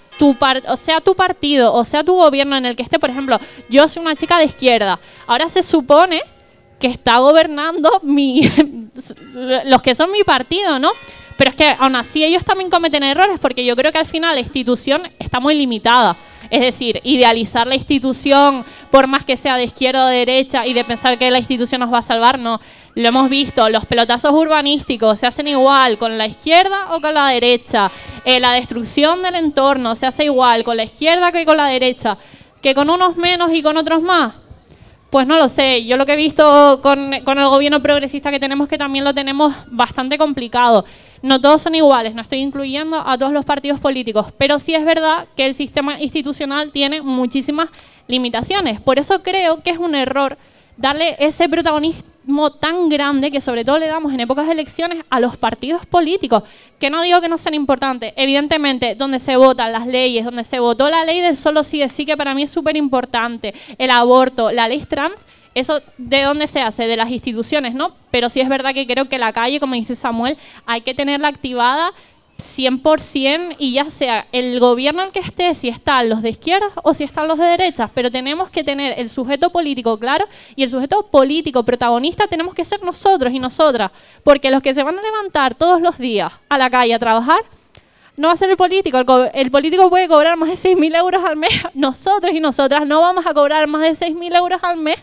sea tu partido o sea tu gobierno en el que esté, por ejemplo, yo soy una chica de izquierda, ahora se supone que está gobernando los que son mi partido, ¿no? Pero es que aún así ellos también cometen errores, porque yo creo que al final la institución está muy limitada. Es decir, idealizar la institución por más que sea de izquierda o de derecha y de pensar que la institución nos va a salvar, no. Lo hemos visto, los pelotazos urbanísticos se hacen igual con la izquierda o con la derecha. La destrucción del entorno se hace igual con la izquierda que con la derecha. ¿Que con unos menos y con otros más? Pues no lo sé. Yo lo que he visto con el gobierno progresista que tenemos, que también lo tenemos bastante complicado. No todos son iguales, no estoy incluyendo a todos los partidos políticos, pero sí es verdad que el sistema institucional tiene muchísimas limitaciones. Por eso creo que es un error darle ese protagonismo tan grande que sobre todo le damos en épocas de elecciones a los partidos políticos, que no digo que no sean importantes. Evidentemente, donde se votan las leyes, donde se votó la ley del solo sí es sí, que para mí es súper importante, el aborto, la ley trans, eso de dónde se hace, de las instituciones, ¿no? Pero sí es verdad que creo que la calle, como dice Samuel, hay que tenerla activada 100%, y ya sea el gobierno en el que esté, si están los de izquierda o si están los de derechas, pero tenemos que tener el sujeto político claro, y el sujeto político protagonista tenemos que ser nosotros y nosotras, porque los que se van a levantar todos los días a la calle a trabajar no va a ser el político. El político puede cobrar más de 6.000 euros al mes, nosotros y nosotras no vamos a cobrar más de 6.000 euros al mes.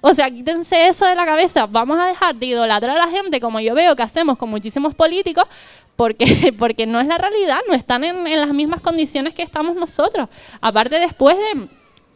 O sea, quítense eso de la cabeza. Vamos a dejar de idolatrar a la gente, como yo veo que hacemos con muchísimos políticos, porque no es la realidad, no están en las mismas condiciones que estamos nosotros. Aparte, después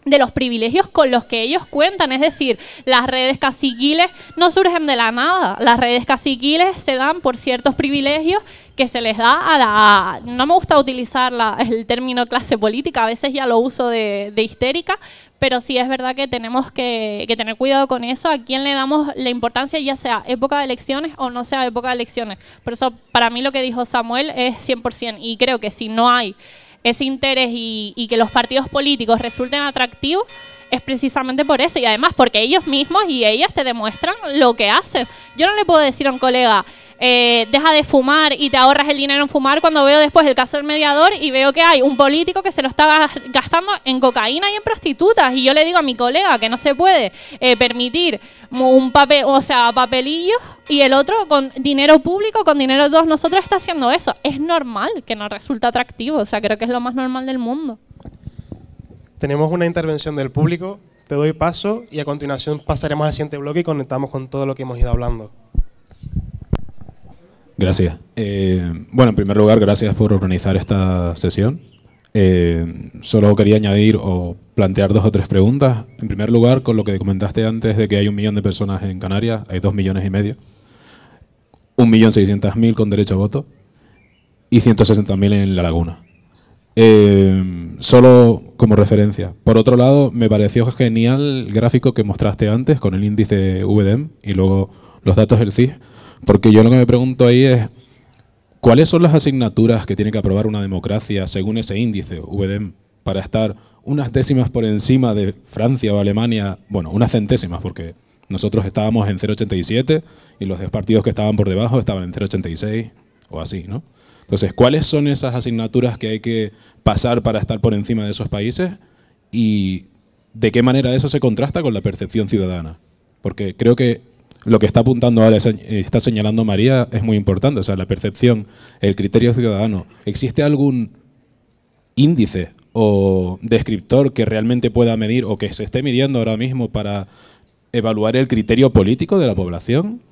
de los privilegios con los que ellos cuentan, es decir, las redes caciquiles no surgen de la nada. Las redes caciquiles se dan por ciertos privilegios que se les da no me gusta utilizar el término clase política, a veces ya lo uso de histérica, pero sí es verdad que tenemos que tener cuidado con eso, a quién le damos la importancia, ya sea época de elecciones o no sea época de elecciones. Por eso, para mí lo que dijo Samuel es 100%, y creo que si no hay ese interés y que los partidos políticos resulten atractivos, es precisamente por eso, y además porque ellos mismos y ellas te demuestran lo que hacen. Yo no le puedo decir a un colega, deja de fumar y te ahorras el dinero en fumar, cuando veo después el caso del mediador y veo que hay un político que se lo está gastando en cocaína y en prostitutas, y yo le digo a mi colega que no se puede permitir un papel, o sea, papelillos, y el otro con dinero público, con dinero de todos nosotros está haciendo eso. Es normal que no resulta atractivo, o sea, creo que es lo más normal del mundo. Tenemos una intervención del público, te doy paso y a continuación pasaremos al siguiente bloque y conectamos con todo lo que hemos ido hablando. Gracias. Bueno, en primer lugar, gracias por organizar esta sesión. Solo quería añadir o plantear 2 o 3 preguntas. En primer lugar, con lo que comentaste antes de que hay 1 millón de personas en Canarias, hay 2,5 millones, 1.600.000 con derecho a voto y 160.000 en La Laguna. Solo como referencia. Por otro lado, me pareció genial el gráfico que mostraste antes con el índice VDEM y luego los datos del CIS, porque yo lo que me pregunto ahí es ¿cuáles son las asignaturas que tiene que aprobar una democracia según ese índice VDEM para estar unas décimas por encima de Francia o Alemania? Bueno, unas centésimas, porque nosotros estábamos en 0,87 y los partidos que estaban por debajo estaban en 0,86 o así, ¿no? Entonces, ¿cuáles son esas asignaturas que hay que pasar para estar por encima de esos países? ¿Y de qué manera eso se contrasta con la percepción ciudadana? Porque creo que lo que está apuntando ahora, está señalando María, es muy importante. O sea, la percepción, el criterio ciudadano. ¿Existe algún índice o descriptor que realmente pueda medir o que se esté midiendo ahora mismo para evaluar el criterio político de la población?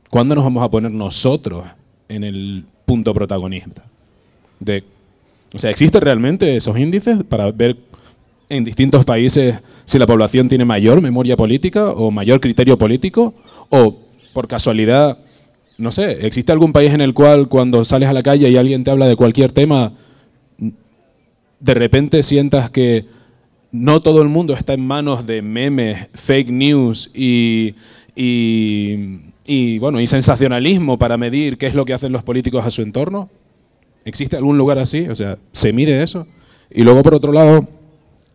¿Cuándo nos vamos a poner nosotros en el punto protagonista? O sea, ¿existen realmente esos índices para ver en distintos países si la población tiene mayor memoria política o mayor criterio político? O, por casualidad, no sé, ¿existe algún país en el cual cuando sales a la calle y alguien te habla de cualquier tema, de repente sientas que no todo el mundo está en manos de memes, fake news y sensacionalismo para medir qué es lo que hacen los políticos a su entorno? ¿Existe algún lugar así? O sea, ¿se mide eso? Y luego, por otro lado,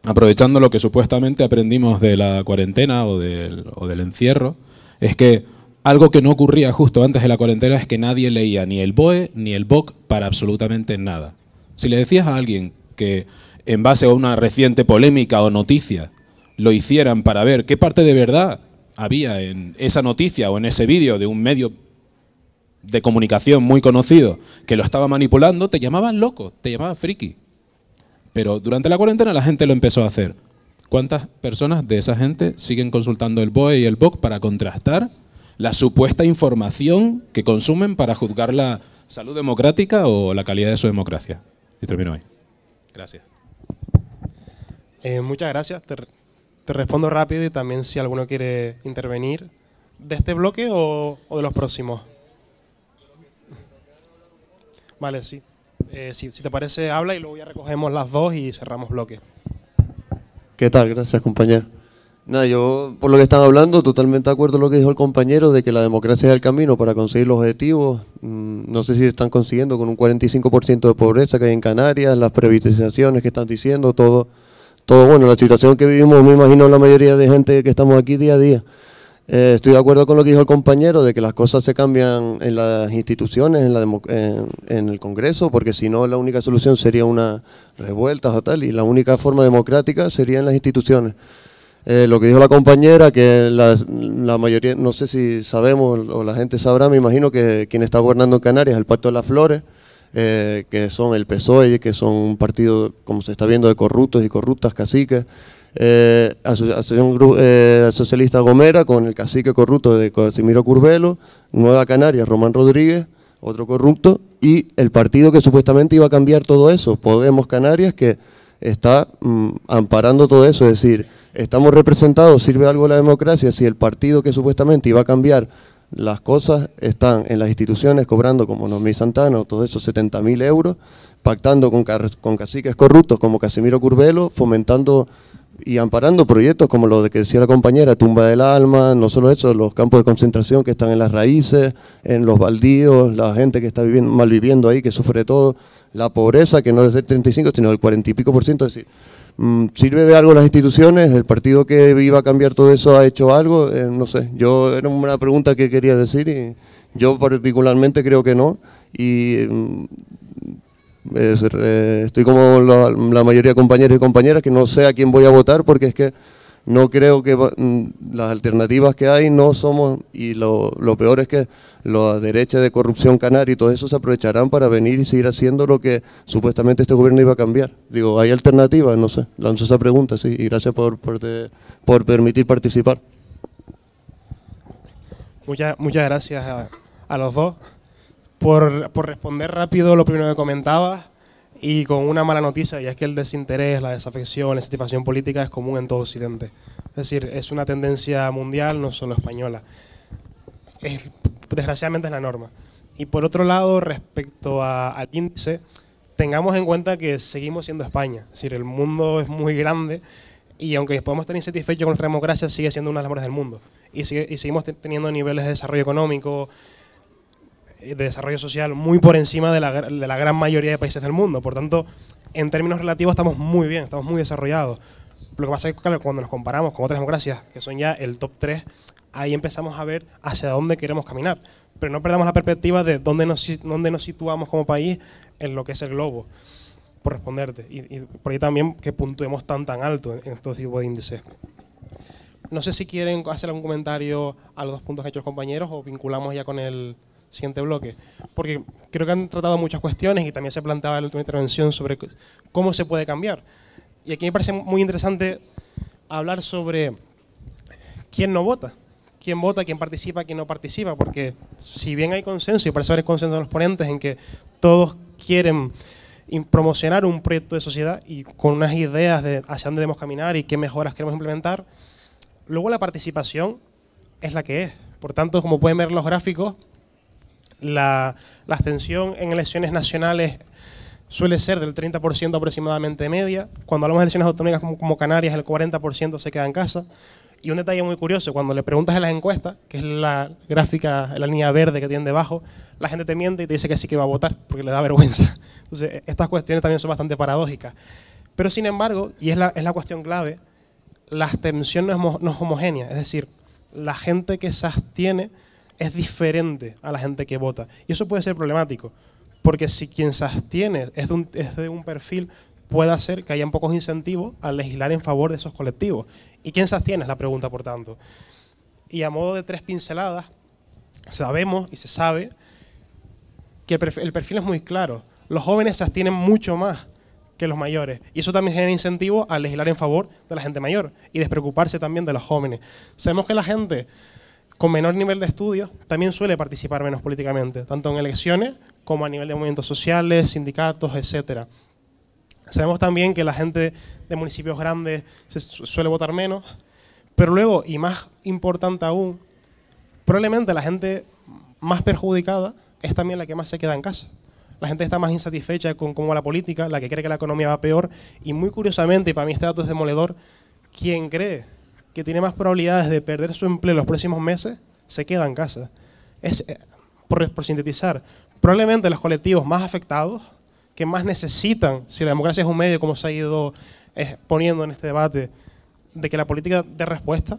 aprovechando lo que supuestamente aprendimos de la cuarentena o del encierro, es que algo que no ocurría justo antes de la cuarentena es que nadie leía ni el BOE ni el BOC para absolutamente nada. Si le decías a alguien que en base a una reciente polémica o noticia, lo hicieran para ver qué parte de verdad había en esa noticia o en ese vídeo de un medio de comunicación muy conocido que lo estaba manipulando, te llamaban loco, te llamaban friki. Pero durante la cuarentena la gente lo empezó a hacer. ¿Cuántas personas de esa gente siguen consultando el BOE y el BOC para contrastar la supuesta información que consumen para juzgar la salud democrática o la calidad de su democracia? Y termino ahí. Gracias. Muchas gracias. Te respondo rápido y también si alguno quiere intervenir. ¿De este bloque o de los próximos? Vale, sí. Si te parece, habla y luego ya recogemos las dos y cerramos bloque. ¿Qué tal? Gracias, compañero. Nada, yo, por lo que están hablando, totalmente de acuerdo con lo que dijo el compañero, de que la democracia es el camino para conseguir los objetivos. No sé si están consiguiendo con un 45% de pobreza que hay en Canarias, las privatizaciones que están diciendo, todo bueno, la situación que vivimos, me imagino la mayoría de gente que estamos aquí día a día. Estoy de acuerdo con lo que dijo el compañero, de que las cosas se cambian en las instituciones, en el Congreso, porque si no la única solución sería una revuelta o tal, y la única forma democrática sería en las instituciones. Lo que dijo la compañera, que la mayoría, no sé si sabemos o la gente sabrá, me imagino que quien está gobernando en Canarias es el Pacto de las Flores, que son el PSOE, que son un partido, como se está viendo, de corruptos y corruptas caciques. Asociación Socialista Gomera, con el cacique corrupto de Casimiro Curbelo, Nueva Canarias, Román Rodríguez, otro corrupto, y el partido que supuestamente iba a cambiar todo eso, Podemos Canarias, que está amparando todo eso. Es decir, estamos representados, sirve algo la democracia si el partido que supuestamente iba a cambiar las cosas están en las instituciones cobrando, como Noemí Santana, todos esos 70.000 euros, pactando con caciques corruptos como Casimiro Curbelo, fomentando y amparando proyectos como lo de que decía la compañera, Tumba del Alma, no solo eso, los campos de concentración que están en las raíces, en los baldíos, la gente que está malviviendo ahí, que sufre todo, la pobreza, que no es del 35, sino del 40 y pico %, es decir, ¿sirve de algo las instituciones? ¿El partido que iba a cambiar todo eso ha hecho algo? No sé, era una pregunta que quería decir y yo particularmente creo que no, y estoy como la mayoría de compañeros y compañeras, que no sé a quién voy a votar, porque es que no creo que las alternativas que hay no somos, y lo peor es que la derecha de corrupción canaria y todo eso se aprovecharán para venir y seguir haciendo lo que supuestamente este gobierno iba a cambiar. Digo, ¿hay alternativas? No sé, lanzo esa pregunta, sí, y gracias por permitir participar. Muchas gracias a los dos por responder rápido lo primero que comentabas, y con una mala noticia, y es que el desinterés, la desafección, la insatisfacción política es común en todo Occidente. Es decir, es una tendencia mundial, no solo española. Desgraciadamente es la norma. Y por otro lado, respecto al índice, tengamos en cuenta que seguimos siendo España. Es decir, el mundo es muy grande y aunque podemos estar insatisfechos con nuestra democracia, sigue siendo una de las mejores del mundo. Y seguimos teniendo niveles de desarrollo económico, de desarrollo social muy por encima de la gran mayoría de países del mundo. Por tanto, en términos relativos estamos muy bien, estamos muy desarrollados. Lo que pasa es que claro, cuando nos comparamos con otras democracias, que son ya el top 3, ahí empezamos a ver hacia dónde queremos caminar. Pero no perdamos la perspectiva de dónde nos situamos como país en lo que es el globo, por responderte. Y por ahí también que puntuemos tan alto en estos tipos de índices. No sé si quieren hacer algún comentario a los dos puntos que han hecho los compañeros o vinculamos ya con el siguiente bloque, porque creo que han tratado muchas cuestiones y también se planteaba en la última intervención sobre cómo se puede cambiar. Y aquí me parece muy interesante hablar sobre quién no vota, quién participa, quién no participa, porque si bien hay consenso, y parece haber consenso de los ponentes en que todos quieren promocionar un proyecto de sociedad y con unas ideas de hacia dónde debemos caminar y qué mejoras queremos implementar, luego la participación es la que es. Por tanto, como pueden ver los gráficos, la abstención en elecciones nacionales suele ser del 30% aproximadamente media. Cuando hablamos de elecciones autonómicas como Canarias, el 40% se queda en casa. Y un detalle muy curioso, cuando le preguntas en las encuestas, que es la gráfica, la línea verde que tienen debajo, la gente te miente y te dice que sí que va a votar, porque le da vergüenza. Entonces, estas cuestiones también son bastante paradójicas. Pero sin embargo, y es la cuestión clave, la abstención no es homogénea. Es decir, la gente que se abstiene es diferente a la gente que vota. Y eso puede ser problemático, porque si quien se abstiene es de un perfil puede hacer que hayan pocos incentivos a legislar en favor de esos colectivos. ¿Y quién se abstiene? Es la pregunta, por tanto. Y a modo de 3 pinceladas, sabemos y se sabe que el perfil es muy claro. Los jóvenes se abstienen mucho más que los mayores. Y eso también genera incentivo a legislar en favor de la gente mayor y despreocuparse también de los jóvenes. Sabemos que la gente con menor nivel de estudios también suele participar menos políticamente, tanto en elecciones como a nivel de movimientos sociales, sindicatos, etcétera. Sabemos también que la gente de municipios grandes suele votar menos, pero luego, y más importante aún, probablemente la gente más perjudicada es también la que más se queda en casa. La gente está más insatisfecha con cómo va la política, la que cree que la economía va peor, y muy curiosamente, y para mí este dato es demoledor, quien cree que tiene más probabilidades de perder su empleo los próximos meses, se queda en casa. Es, por sintetizar, probablemente los colectivos más afectados, que más necesitan, si la democracia es un medio, como se ha ido poniendo en este debate, de que la política dé respuesta,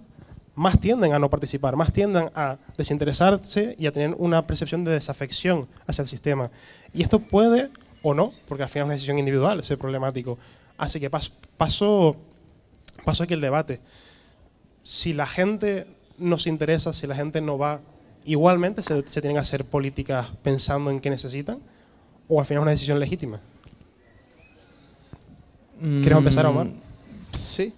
más tienden a no participar, más tienden a desinteresarse y a tener una percepción de desafección hacia el sistema. Y esto puede, o no, porque al final es una decisión individual, ser problemático. Así que paso aquí el debate. Si la gente no se interesa, si la gente no va, igualmente se tienen que hacer políticas pensando en qué necesitan, o al final es una decisión legítima. ¿Quieres empezar, Omar? Sí.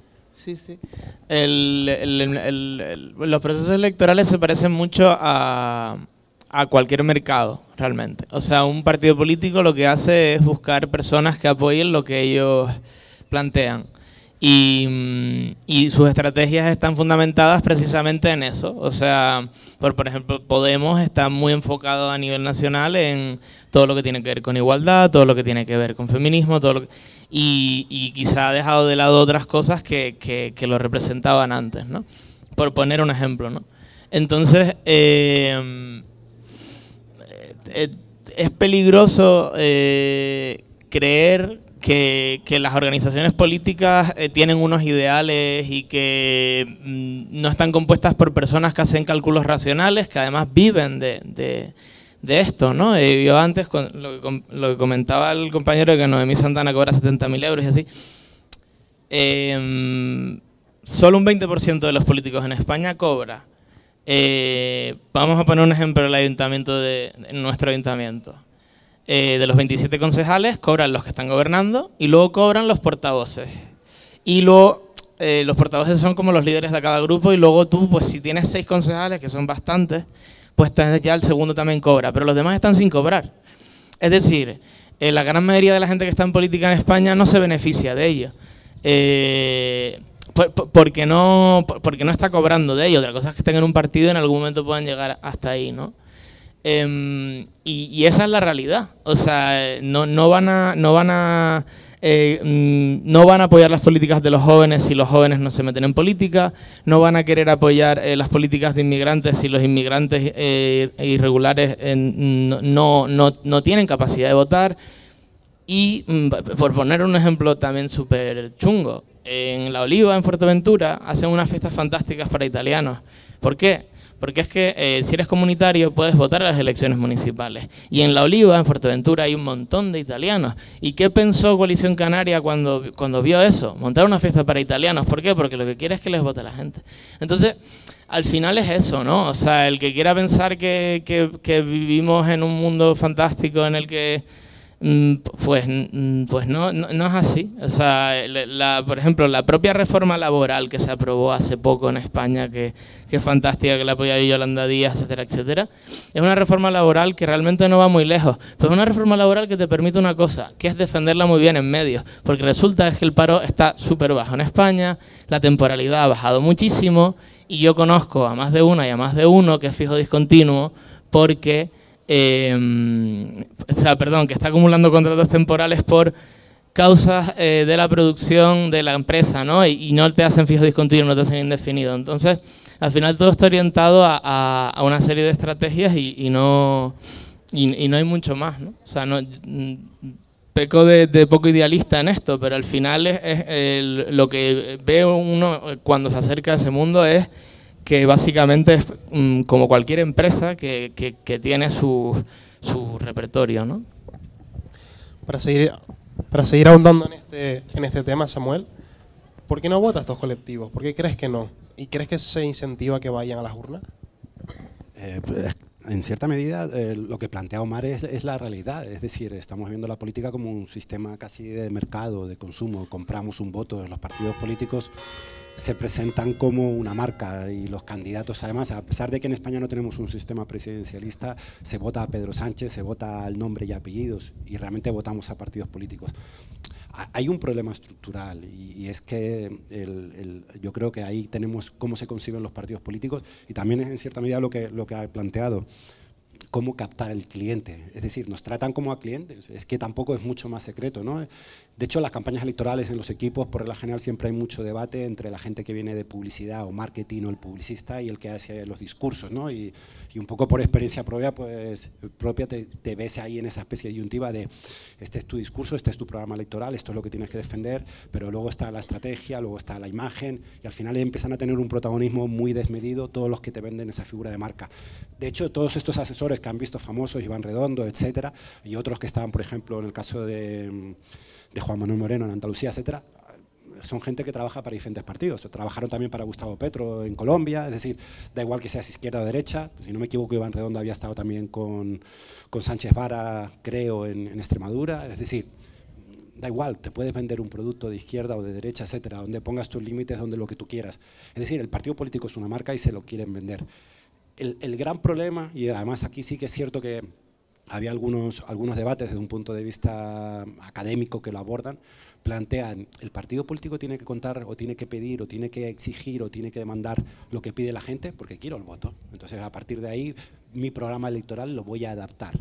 Los procesos electorales se parecen mucho a cualquier mercado, realmente. O sea, un partido político lo que hace es buscar personas que apoyen lo que ellos plantean. Y sus estrategias están fundamentadas precisamente en eso. O sea, por ejemplo, Podemos está muy enfocado a nivel nacional en todo lo que tiene que ver con igualdad, todo lo que tiene que ver con feminismo, y quizá ha dejado de lado otras cosas que lo representaban antes, ¿no? Por poner un ejemplo, ¿no? Entonces, es peligroso creer que las organizaciones políticas tienen unos ideales y que no están compuestas por personas que hacen cálculos racionales, que además viven de esto, ¿no? Yo antes, lo que comentaba el compañero de que Noemí Santana cobra 70.000 euros y así, solo un 20% de los políticos en España cobra. Vamos a poner un ejemplo en nuestro ayuntamiento. De los 27 concejales cobran los que están gobernando y luego cobran los portavoces. Y luego los portavoces son como los líderes de cada grupo y luego tú, pues si tienes 6 concejales, que son bastantes, pues ya el segundo también cobra, pero los demás están sin cobrar. Es decir, la gran mayoría de la gente que está en política en España no se beneficia de ello. Porque no está cobrando de ello. Otra cosa es que estén en un partido y en algún momento puedan llegar hasta ahí, ¿no? Y esa es la realidad. O sea, no van a apoyar las políticas de los jóvenes si los jóvenes no se meten en política, no van a querer apoyar las políticas de inmigrantes si los inmigrantes irregulares no tienen capacidad de votar. Y por poner un ejemplo también súper chungo, en La Oliva, en Fuerteventura, hacen unas fiestas fantásticas para italianos. ¿Por qué? Porque es que si eres comunitario puedes votar a las elecciones municipales. Y en La Oliva, en Fuerteventura, hay un montón de italianos. ¿Y qué pensó Coalición Canaria cuando vio eso? Montar una fiesta para italianos. ¿Por qué? Porque lo que quiere es que les vote la gente. Entonces, al final es eso, ¿no? O sea, el que quiera pensar que vivimos en un mundo fantástico en el que pues no es así. O sea, por ejemplo, la propia reforma laboral que se aprobó hace poco en España, que es fantástica, que la apoya Yolanda Díaz, etcétera, etcétera, es una reforma laboral que realmente no va muy lejos, pero es una reforma laboral que te permite una cosa, que es defenderla muy bien en medios, porque resulta que el paro está súper bajo en España, la temporalidad ha bajado muchísimo, y yo conozco a más de una y a más de uno que es fijo discontinuo, porque que está acumulando contratos temporales por causas de la producción de la empresa, ¿no? Y no te hacen fijo discontinuo, no te hacen indefinido. Entonces, al final todo está orientado a una serie de estrategias y no hay mucho más, ¿no? O sea, peco de poco idealista en esto, pero al final lo que ve uno cuando se acerca a ese mundo es que básicamente es como cualquier empresa que tiene su repertorio, ¿no? Para seguir Para seguir ahondando en este tema, Samuel, ¿por qué no vota estos colectivos? ¿Por qué crees que no? ¿Y crees que se incentiva que vayan a las urnas? En cierta medida, lo que plantea Omar es la realidad. Es decir, estamos viendo la política como un sistema casi de mercado, de consumo. Compramos un voto. Los partidos políticos se presentan como una marca y los candidatos, además, a pesar de que en España no tenemos un sistema presidencialista, se vota a Pedro Sánchez, se vota al nombre y apellidos y realmente votamos a partidos políticos. Hay un problema estructural y es que yo creo que ahí tenemos cómo se conciben los partidos políticos y también es en cierta medida lo que ha planteado, cómo captar al cliente. Es decir, nos tratan como a clientes, es que tampoco es mucho más secreto, ¿no? De hecho, las campañas electorales en los equipos, por regla general, siempre hay mucho debate entre la gente que viene de publicidad o marketing o el publicista y el que hace los discursos, ¿no? Y un poco por experiencia propia, pues, te ves ahí en esa especie de disyuntiva de este es tu discurso, este es tu programa electoral, esto es lo que tienes que defender, pero luego está la estrategia, luego está la imagen y al final empiezan a tener un protagonismo muy desmedido todos los que te venden esa figura de marca. De hecho, todos estos asesores que han visto famosos, Iván Redondo, etcétera, y otros que estaban, por ejemplo, en el caso de Juan Manuel Moreno en Andalucía, etcétera, son gente que trabaja para diferentes partidos. Trabajaron también para Gustavo Petro en Colombia, es decir, da igual que seas izquierda o derecha. Si no me equivoco, Iván Redondo había estado también con Sánchez Vara, creo, en Extremadura. Es decir, da igual, te puedes vender un producto de izquierda o de derecha, etcétera, donde pongas tus límites, donde lo que tú quieras. Es decir, el partido político es una marca y se lo quieren vender. El gran problema, y además aquí sí que es cierto que había algunos debates desde un punto de vista académico que lo abordan, plantean, el partido político tiene que contar o tiene que pedir o tiene que exigir o tiene que demandar lo que pide la gente porque quiero el voto. Entonces, a partir de ahí, mi programa electoral lo voy a adaptar.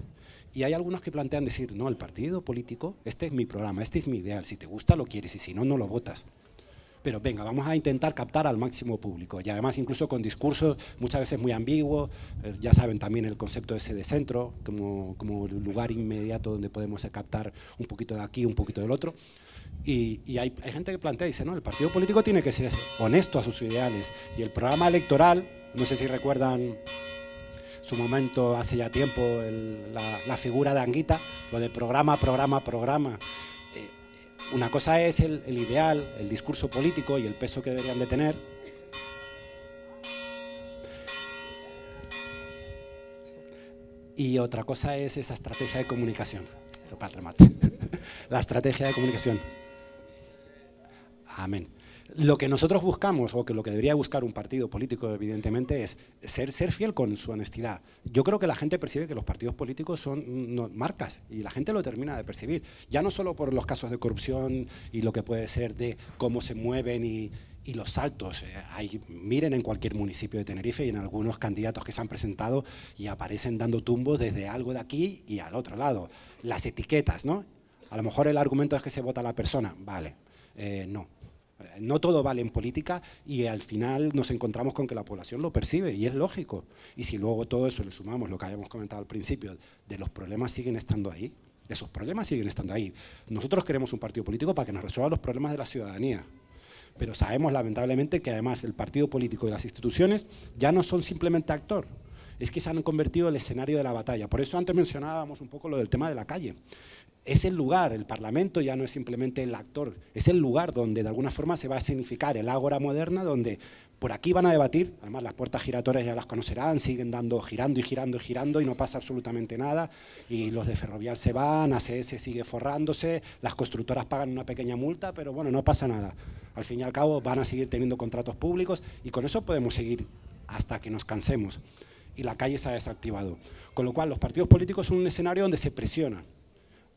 Y hay algunos que plantean decir, no, el partido político, este es mi programa, este es mi ideal, si te gusta lo quieres y si no, no lo votas. Pero venga, vamos a intentar captar al máximo público y además incluso con discursos muchas veces muy ambiguos, ya saben también el concepto ese de centro, como lugar inmediato donde podemos captar un poquito de aquí, un poquito del otro. Y hay gente que plantea, dice, no, el partido político tiene que ser honesto a sus ideales y el programa electoral, no sé si recuerdan su momento hace ya tiempo, la figura de Anguita, lo de programa. Una cosa es el ideal, el discurso político y el peso que deberían de tener. Y otra cosa es esa estrategia de comunicación. Esto para el remate. La estrategia de comunicación. Amén. Lo que nosotros buscamos, o que lo que debería buscar un partido político, evidentemente, es ser fiel con su honestidad. Yo creo que la gente percibe que los partidos políticos son marcas, y la gente lo termina de percibir. Ya no solo por los casos de corrupción y lo que puede ser de cómo se mueven y los saltos. Miren en cualquier municipio de Tenerife y en algunos candidatos que se han presentado y aparecen dando tumbos desde algo de aquí y al otro lado. Las etiquetas, ¿no? A lo mejor el argumento es que se vota a la persona. Vale, no. No todo vale en política y al final nos encontramos con que la población lo percibe y es lógico. Y si luego todo eso le sumamos lo que habíamos comentado al principio, de los problemas siguen estando ahí, esos problemas siguen estando ahí. Nosotros queremos un partido político para que nos resuelva los problemas de la ciudadanía. Pero sabemos lamentablemente que además el partido político y las instituciones ya no son simplemente actor, es que se han convertido en el escenario de la batalla. Por eso antes mencionábamos un poco lo del tema de la calle. Es el lugar, el Parlamento ya no es simplemente el actor, es el lugar donde de alguna forma se va a significar el ágora moderna, donde por aquí van a debatir, además las puertas giratorias ya las conocerán, siguen girando y girando y girando y no pasa absolutamente nada, y los de Ferrovial se van, ACS sigue forrándose, las constructoras pagan una pequeña multa, pero bueno, no pasa nada. Al fin y al cabo van a seguir teniendo contratos públicos y con eso podemos seguir hasta que nos cansemos. Y la calle se ha desactivado. Con lo cual los partidos políticos son un escenario donde se presiona.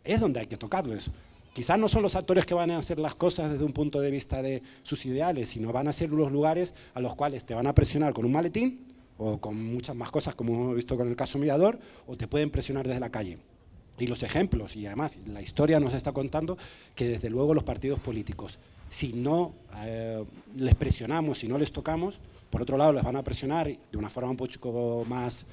Es donde hay que tocarlos. Quizás no son los actores que van a hacer las cosas desde un punto de vista de sus ideales, sino van a ser los lugares a los cuales te van a presionar con un maletín o con muchas más cosas, como hemos visto con el caso Mirador, o te pueden presionar desde la calle. Y los ejemplos, y además la historia nos está contando que desde luego los partidos políticos, si no les presionamos, si no les tocamos, por otro lado les van a presionar de una forma un poco más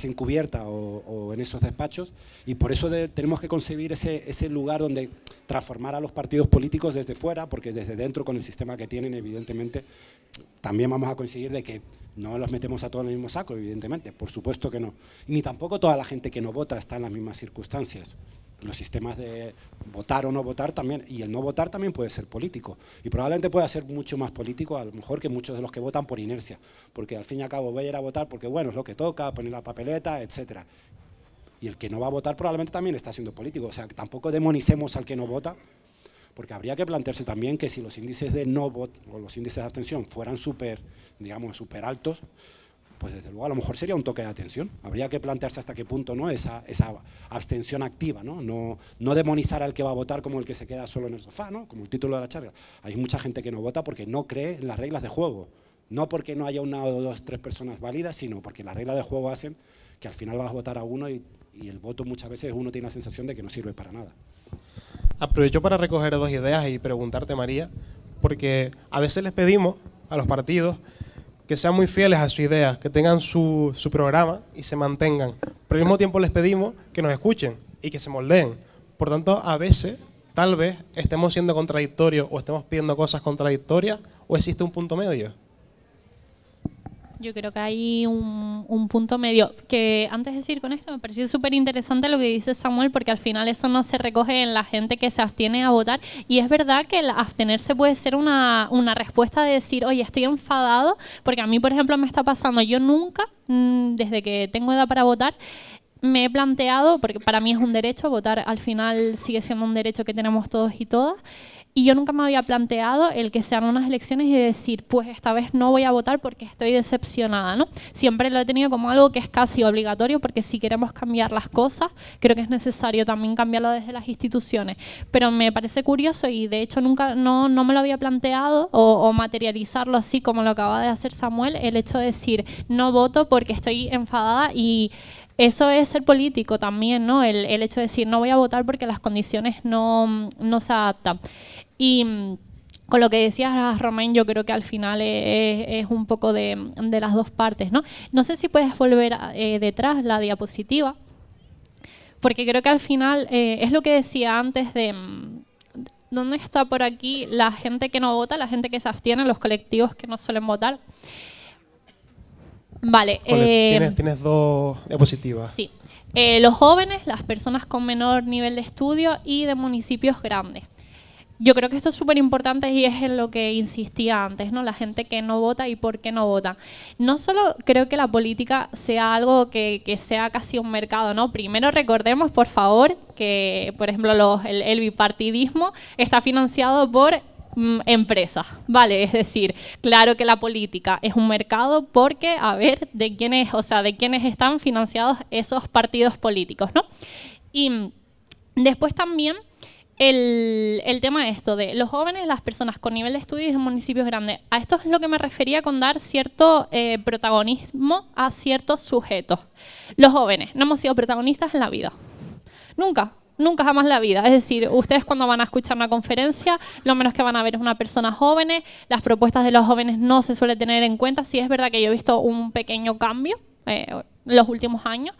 encubierta o en esos despachos, y por eso tenemos que concebir ese lugar donde transformar a los partidos políticos desde fuera, porque desde dentro con el sistema que tienen evidentemente también vamos a conseguir de que no los metemos a todos en el mismo saco, evidentemente, por supuesto que no, ni tampoco toda la gente que no vota está en las mismas circunstancias. los sistemas de votar o no votar también, y el no votar también puede ser político, y probablemente pueda ser mucho más político a lo mejor que muchos de los que votan por inercia, porque al fin y al cabo voy a ir a votar porque bueno, es lo que toca, poner la papeleta, etcétera. Y el que no va a votar probablemente también está siendo político, o sea, que tampoco demonicemos al que no vota, porque habría que plantearse también que si los índices de no voto o los índices de abstención fueran súper, digamos, súper altos, pues desde luego a lo mejor sería un toque de atención. Habría que plantearse hasta qué punto, ¿no?, esa abstención activa, ¿no? No demonizar al que va a votar como el que se queda solo en el sofá, ¿no?, como el título de la charla. Hay mucha gente que no vota porque no cree en las reglas de juego, no porque no haya una o dos, tres personas válidas, sino porque las reglas de juego hacen que al final vas a votar a uno y el voto muchas veces uno tiene la sensación de que no sirve para nada. Aprovecho para recoger dos ideas y preguntarte, María, porque a veces les pedimos a los partidos que sean muy fieles a su idea, que tengan su programa y se mantengan. Pero al mismo tiempo les pedimos que nos escuchen y que se moldeen. Por tanto, a veces, tal vez, estemos siendo contradictorios o estemos pidiendo cosas contradictorias, o existe un punto medio. Yo creo que hay un punto medio, que antes de decir con esto me pareció súper interesante lo que dice Samuel, porque al final eso no se recoge en la gente que se abstiene a votar, y es verdad que el abstenerse puede ser una respuesta de decir, oye, estoy enfadado, porque a mí, por ejemplo, me está pasando, yo nunca, desde que tengo edad para votar, me he planteado, porque para mí es un derecho, votar al final sigue siendo un derecho que tenemos todos y todas, y yo nunca me había planteado el que sean unas elecciones y decir, pues esta vez no voy a votar porque estoy decepcionada, ¿no? Siempre lo he tenido como algo que es casi obligatorio, porque si queremos cambiar las cosas, creo que es necesario también cambiarlo desde las instituciones. Pero me parece curioso y de hecho nunca no me lo había planteado o materializarlo así como lo acaba de hacer Samuel, el hecho de decir, no voto porque estoy enfadada, y eso es ser político también, ¿no? El hecho de decir, no voy a votar porque las condiciones no se adaptan. Y con lo que decías, Romain, yo creo que al final es un poco de las dos partes, ¿no? No sé si puedes volver detrás la diapositiva, porque creo que al final es lo que decía antes de... ¿Dónde está por aquí la gente que no vota, la gente que se abstiene, los colectivos que no suelen votar? Vale. Tienes dos diapositivas. Sí. Los jóvenes, las personas con menor nivel de estudio y de municipios grandes. Yo creo que esto es súper importante y es en lo que insistía antes, ¿no? La gente que no vota y por qué no vota. No solo creo que la política sea algo que sea casi un mercado, ¿no? Primero recordemos, por favor, que, por ejemplo, el bipartidismo está financiado por empresas, ¿vale? Es decir, claro que la política es un mercado porque, a ver, de quiénes están financiados esos partidos políticos, ¿no? Y después también el tema de esto de los jóvenes, las personas con nivel de estudio y de municipios grandes. A esto es lo que me refería con dar cierto protagonismo a ciertos sujetos. Los jóvenes no hemos sido protagonistas en la vida. Nunca. Nunca jamás en la vida. Es decir, ustedes cuando van a escuchar una conferencia, lo menos que van a ver es una persona joven. Las propuestas de los jóvenes no se suele tener en cuenta. Sí es verdad que yo he visto un pequeño cambio en los últimos años,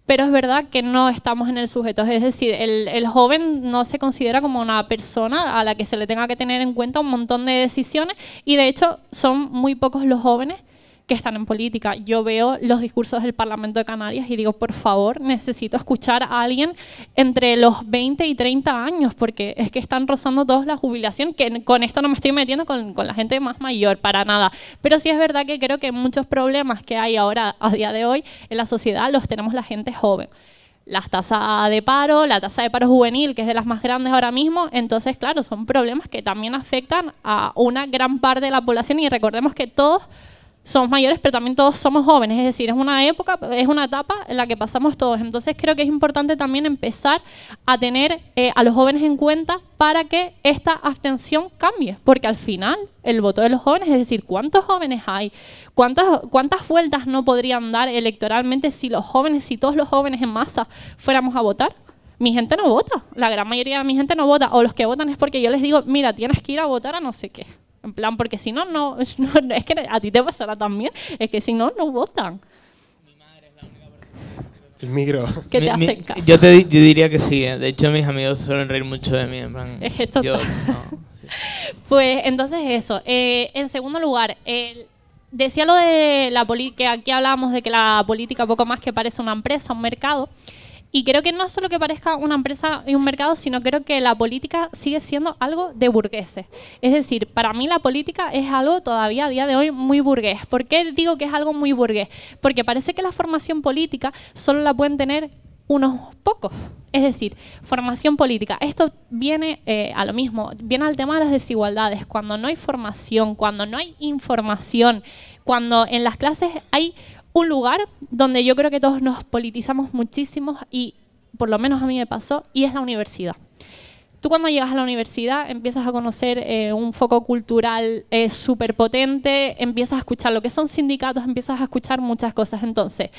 pero es verdad que no estamos en el sujeto. Es decir, el joven no se considera como una persona a la que se le tenga que tener en cuenta un montón de decisiones, y de hecho son muy pocos los jóvenes que están en política. Yo veo los discursos del Parlamento de Canarias y digo, por favor, necesito escuchar a alguien entre los 20 y 30 años, porque es que están rozando todos la jubilación, que con esto no me estoy metiendo con la gente más mayor, para nada. Pero sí es verdad que creo que muchos problemas que hay ahora, a día de hoy, en la sociedad, los tenemos la gente joven. La tasa de paro juvenil, que es de las más grandes ahora mismo. Entonces, claro, son problemas que también afectan a una gran parte de la población, y recordemos que todos somos mayores, pero también todos somos jóvenes, es decir, es una etapa en la que pasamos todos. Entonces creo que es importante también empezar a tener a los jóvenes en cuenta para que esta abstención cambie, porque al final el voto de los jóvenes, es decir, ¿cuántos jóvenes hay? ¿Cuántas vueltas no podrían dar electoralmente si todos los jóvenes en masa fuéramos a votar? Mi gente no vota, la gran mayoría de mi gente no vota, o los que votan es porque yo les digo, mira, tienes que ir a votar a no sé qué. En plan, porque si no, es que a ti te pasará también, es que si no votan. Mi madre es la única persona. El micro. Que te hacen caso. Yo diría que sí, de hecho mis amigos suelen reír mucho de mí, en plan, es esto. Sí. Pues entonces eso, en segundo lugar, decía lo de la política, que aquí hablábamos de que la política poco más que parece una empresa, un mercado. Y creo que no solo que parezca una empresa y un mercado, sino creo que la política sigue siendo algo de burgueses. Es decir, para mí la política es algo todavía a día de hoy muy burgués. ¿Por qué digo que es algo muy burgués? Porque parece que la formación política solo la pueden tener unos pocos. Es decir, formación política. Esto viene a lo mismo, viene al tema de las desigualdades. Cuando no hay formación, cuando no hay información, cuando en las clases hay un lugar donde yo creo que todos nos politizamos muchísimo y por lo menos a mí me pasó, y es la universidad. Tú cuando llegas a la universidad empiezas a conocer un foco cultural súper potente, empiezas a escuchar lo que son sindicatos, empiezas a escuchar muchas cosas. Entonces,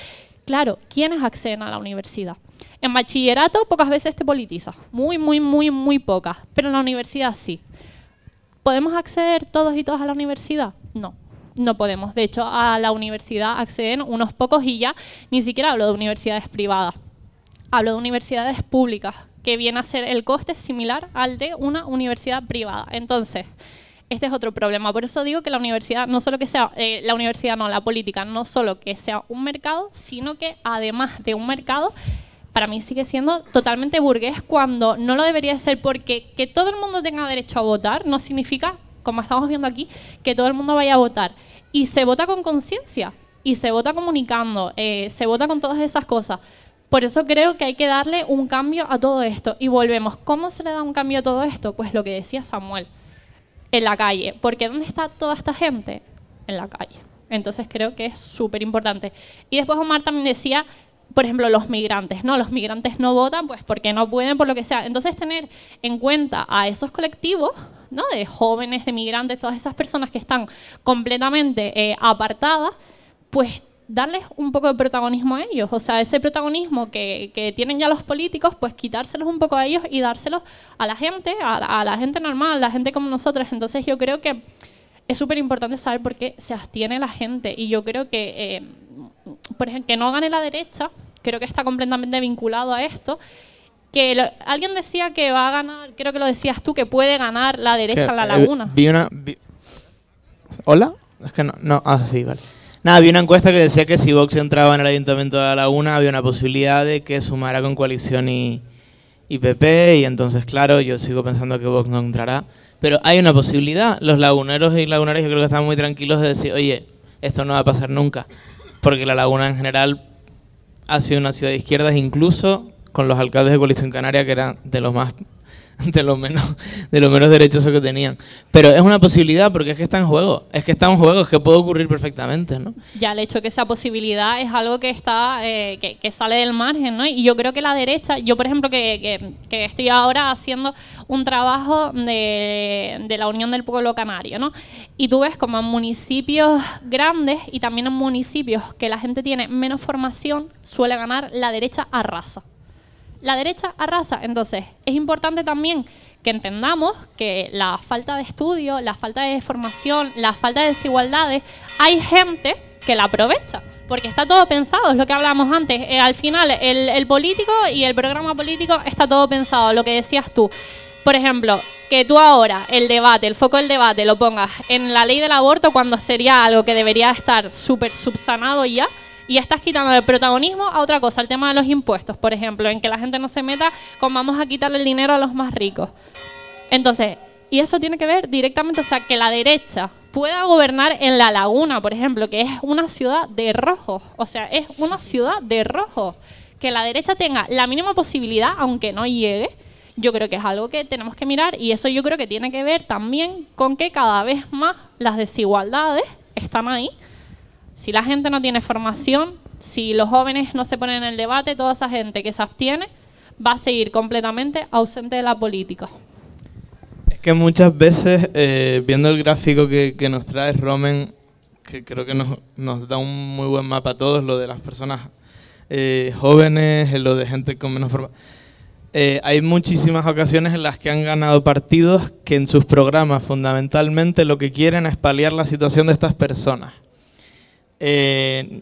claro, ¿quiénes acceden a la universidad? En bachillerato pocas veces te politizas, muy pocas, pero en la universidad sí. ¿Podemos acceder todos y todas a la universidad? No. No podemos. De hecho, a la universidad acceden unos pocos y ya ni siquiera hablo de universidades privadas. Hablo de universidades públicas, que viene a ser el coste similar al de una universidad privada. Entonces, este es otro problema. Por eso digo que la universidad, no solo que sea, la política, no solo que sea un mercado, sino que además de un mercado, para mí sigue siendo totalmente burgués cuando no lo debería de ser, porque que todo el mundo tenga derecho a votar no significa, como estamos viendo aquí, que todo el mundo vaya a votar. Y se vota con conciencia, y se vota comunicando, se vota con todas esas cosas. Por eso creo que hay que darle un cambio a todo esto. Y volvemos, ¿cómo se le da un cambio a todo esto? Pues lo que decía Samuel, en la calle. Porque ¿dónde está toda esta gente? En la calle. Entonces creo que es súper importante. Y después Omar también decía, por ejemplo, los migrantes, ¿no? Los migrantes no votan pues porque no pueden, por lo que sea. Entonces tener en cuenta a esos colectivos, ¿no? De jóvenes, de migrantes, todas esas personas que están completamente apartadas, pues darles un poco de protagonismo a ellos. O sea, ese protagonismo que tienen ya los políticos, pues quitárselos un poco a ellos y dárselos a la gente, a la gente normal, a la gente como nosotros. Entonces yo creo que es súper importante saber por qué se abstiene la gente. Y yo creo que, por ejemplo, que no gane la derecha, creo que está completamente vinculado a esto. Que alguien decía que va a ganar, creo que lo decías tú, que puede ganar la derecha en La Laguna. ¿Hola? Es que no. Ah, sí, vale. Nada, vi una encuesta que decía que si Vox entraba en el Ayuntamiento de La Laguna había una posibilidad de que sumara con Coalición y PP, y entonces, claro, yo sigo pensando que Vox no entrará. Pero hay una posibilidad. Los laguneros y laguneras yo creo que están muy tranquilos de decir, oye, esto no va a pasar nunca. Porque La Laguna en general ha sido una ciudad de izquierdas, incluso con los alcaldes de Coalición Canaria, que eran de los menos derechosos que tenían. Pero es una posibilidad porque es que está en juego. Es que puede ocurrir perfectamente, ¿no? Ya el hecho de que esa posibilidad es algo que está que sale del margen, ¿no? Y yo creo que la derecha, yo por ejemplo que estoy ahora haciendo un trabajo de la Unión del Pueblo Canario, ¿no? Y tú ves como en municipios grandes y también en municipios que la gente tiene menos formación, suele ganar la derecha arrasa. La derecha arrasa. Entonces, es importante también que entendamos que la falta de estudio, la falta de formación, la falta de desigualdades, hay gente que la aprovecha, porque está todo pensado, es lo que hablábamos antes. Al final, el político y el programa político está todo pensado, lo que decías tú. Por ejemplo, que tú ahora el foco del debate lo pongas en la ley del aborto cuando sería algo que debería estar súper subsanado ya, y estás quitando el protagonismo a otra cosa, el tema de los impuestos, por ejemplo, en que la gente no se meta con vamos a quitarle el dinero a los más ricos. Entonces, y eso tiene que ver directamente, o sea, que la derecha pueda gobernar en La Laguna, por ejemplo, que es una ciudad de rojo, o sea, es una ciudad de rojo. Que la derecha tenga la mínima posibilidad, aunque no llegue, yo creo que es algo que tenemos que mirar, y eso yo creo que tiene que ver también con que cada vez más las desigualdades están ahí. Si la gente no tiene formación, si los jóvenes no se ponen en el debate, toda esa gente que se abstiene va a seguir completamente ausente de la política. Es que muchas veces, viendo el gráfico que nos trae Romen, que creo que nos da un muy buen mapa a todos, lo de las personas jóvenes, lo de gente con menos formación. Hay muchísimas ocasiones en las que han ganado partidos que en sus programas fundamentalmente lo que quieren es paliar la situación de estas personas.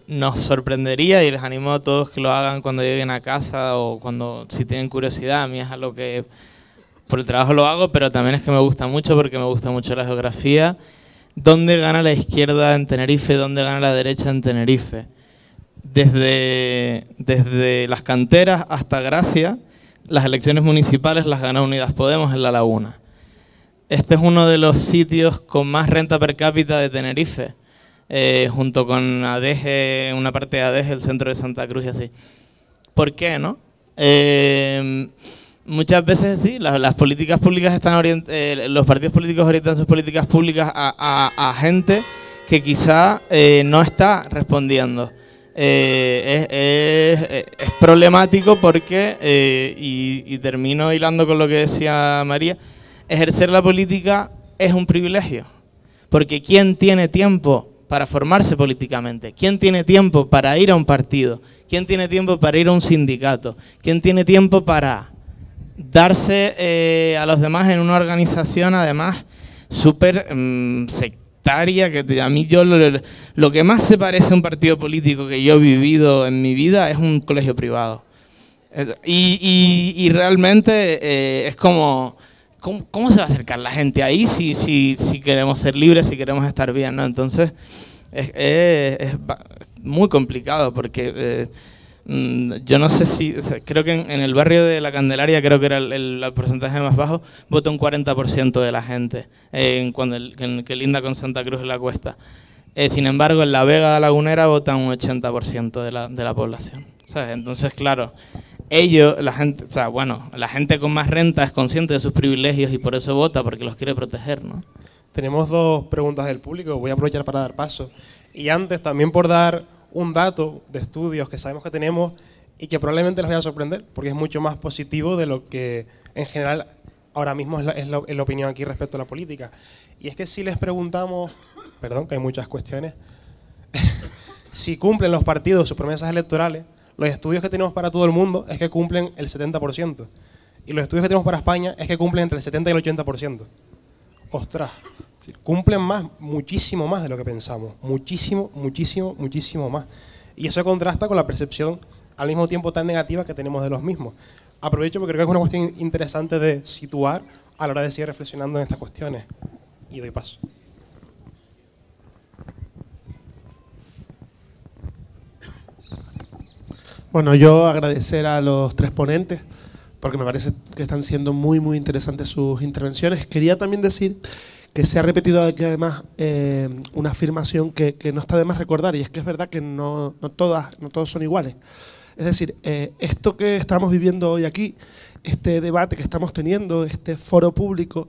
Nos sorprendería, y les animo a todos que lo hagan cuando lleguen a casa o si tienen curiosidad. A mí es algo que por el trabajo lo hago, pero también es que me gusta mucho porque me gusta mucho la geografía. ¿Dónde gana la izquierda en Tenerife? ¿Dónde gana la derecha en Tenerife? desde las canteras hasta Gracia, las elecciones municipales las ganó Unidas Podemos en La Laguna. Este es uno de los sitios con más renta per cápita de Tenerife, junto con Adeje, una parte de Adeje, el centro de Santa Cruz y así. ¿Por qué, no? Muchas veces sí, las políticas públicas están los partidos políticos orientan sus políticas públicas a gente que quizá no está respondiendo. Es problemático porque, y termino hilando con lo que decía María, ejercer la política es un privilegio. Porque ¿quién tiene tiempo para formarse políticamente? ¿Quién tiene tiempo para ir a un partido? ¿Quién tiene tiempo para ir a un sindicato? ¿Quién tiene tiempo para darse a los demás en una organización, además, súper sectaria? Que a mí lo que más se parece a un partido político que yo he vivido en mi vida es un colegio privado. Y realmente es como... ¿Cómo se va a acercar la gente ahí si queremos ser libres, si queremos estar bien, ¿no? Entonces, es muy complicado porque yo no sé si... creo que en el barrio de La Candelaria, creo que era el porcentaje más bajo, vota un 40% de la gente que linda con Santa Cruz en la Cuesta. Sin embargo, en La Vega Lagunera vota un 80% de la población, ¿sabes? Entonces, claro... la gente con más renta es consciente de sus privilegios y por eso vota, porque los quiere proteger, ¿no? Tenemos dos preguntas del público, voy a aprovechar para dar paso. Y antes, también por dar un dato de estudios que sabemos que tenemos y que probablemente les vaya a sorprender, porque es mucho más positivo de lo que en general ahora mismo es la opinión aquí respecto a la política. Y es que si les preguntamos, perdón, que hay muchas cuestiones, si cumplen los partidos sus promesas electorales, los estudios que tenemos para todo el mundo es que cumplen el 70%. Y los estudios que tenemos para España es que cumplen entre el 70 y el 80%. ¡Ostras! Cumplen más, muchísimo más de lo que pensamos. Muchísimo, muchísimo, muchísimo más. Y eso contrasta con la percepción al mismo tiempo tan negativa que tenemos de los mismos. Aprovecho porque creo que es una cuestión interesante de situar a la hora de seguir reflexionando en estas cuestiones. Y doy paso. Bueno, yo agradecer a los tres ponentes, porque me parece que están siendo muy, muy interesantes sus intervenciones. Quería también decir que se ha repetido aquí además una afirmación que no está de más recordar, y es que es verdad que no todos son iguales. Es decir, esto que estamos viviendo hoy aquí, este debate que estamos teniendo, este foro público,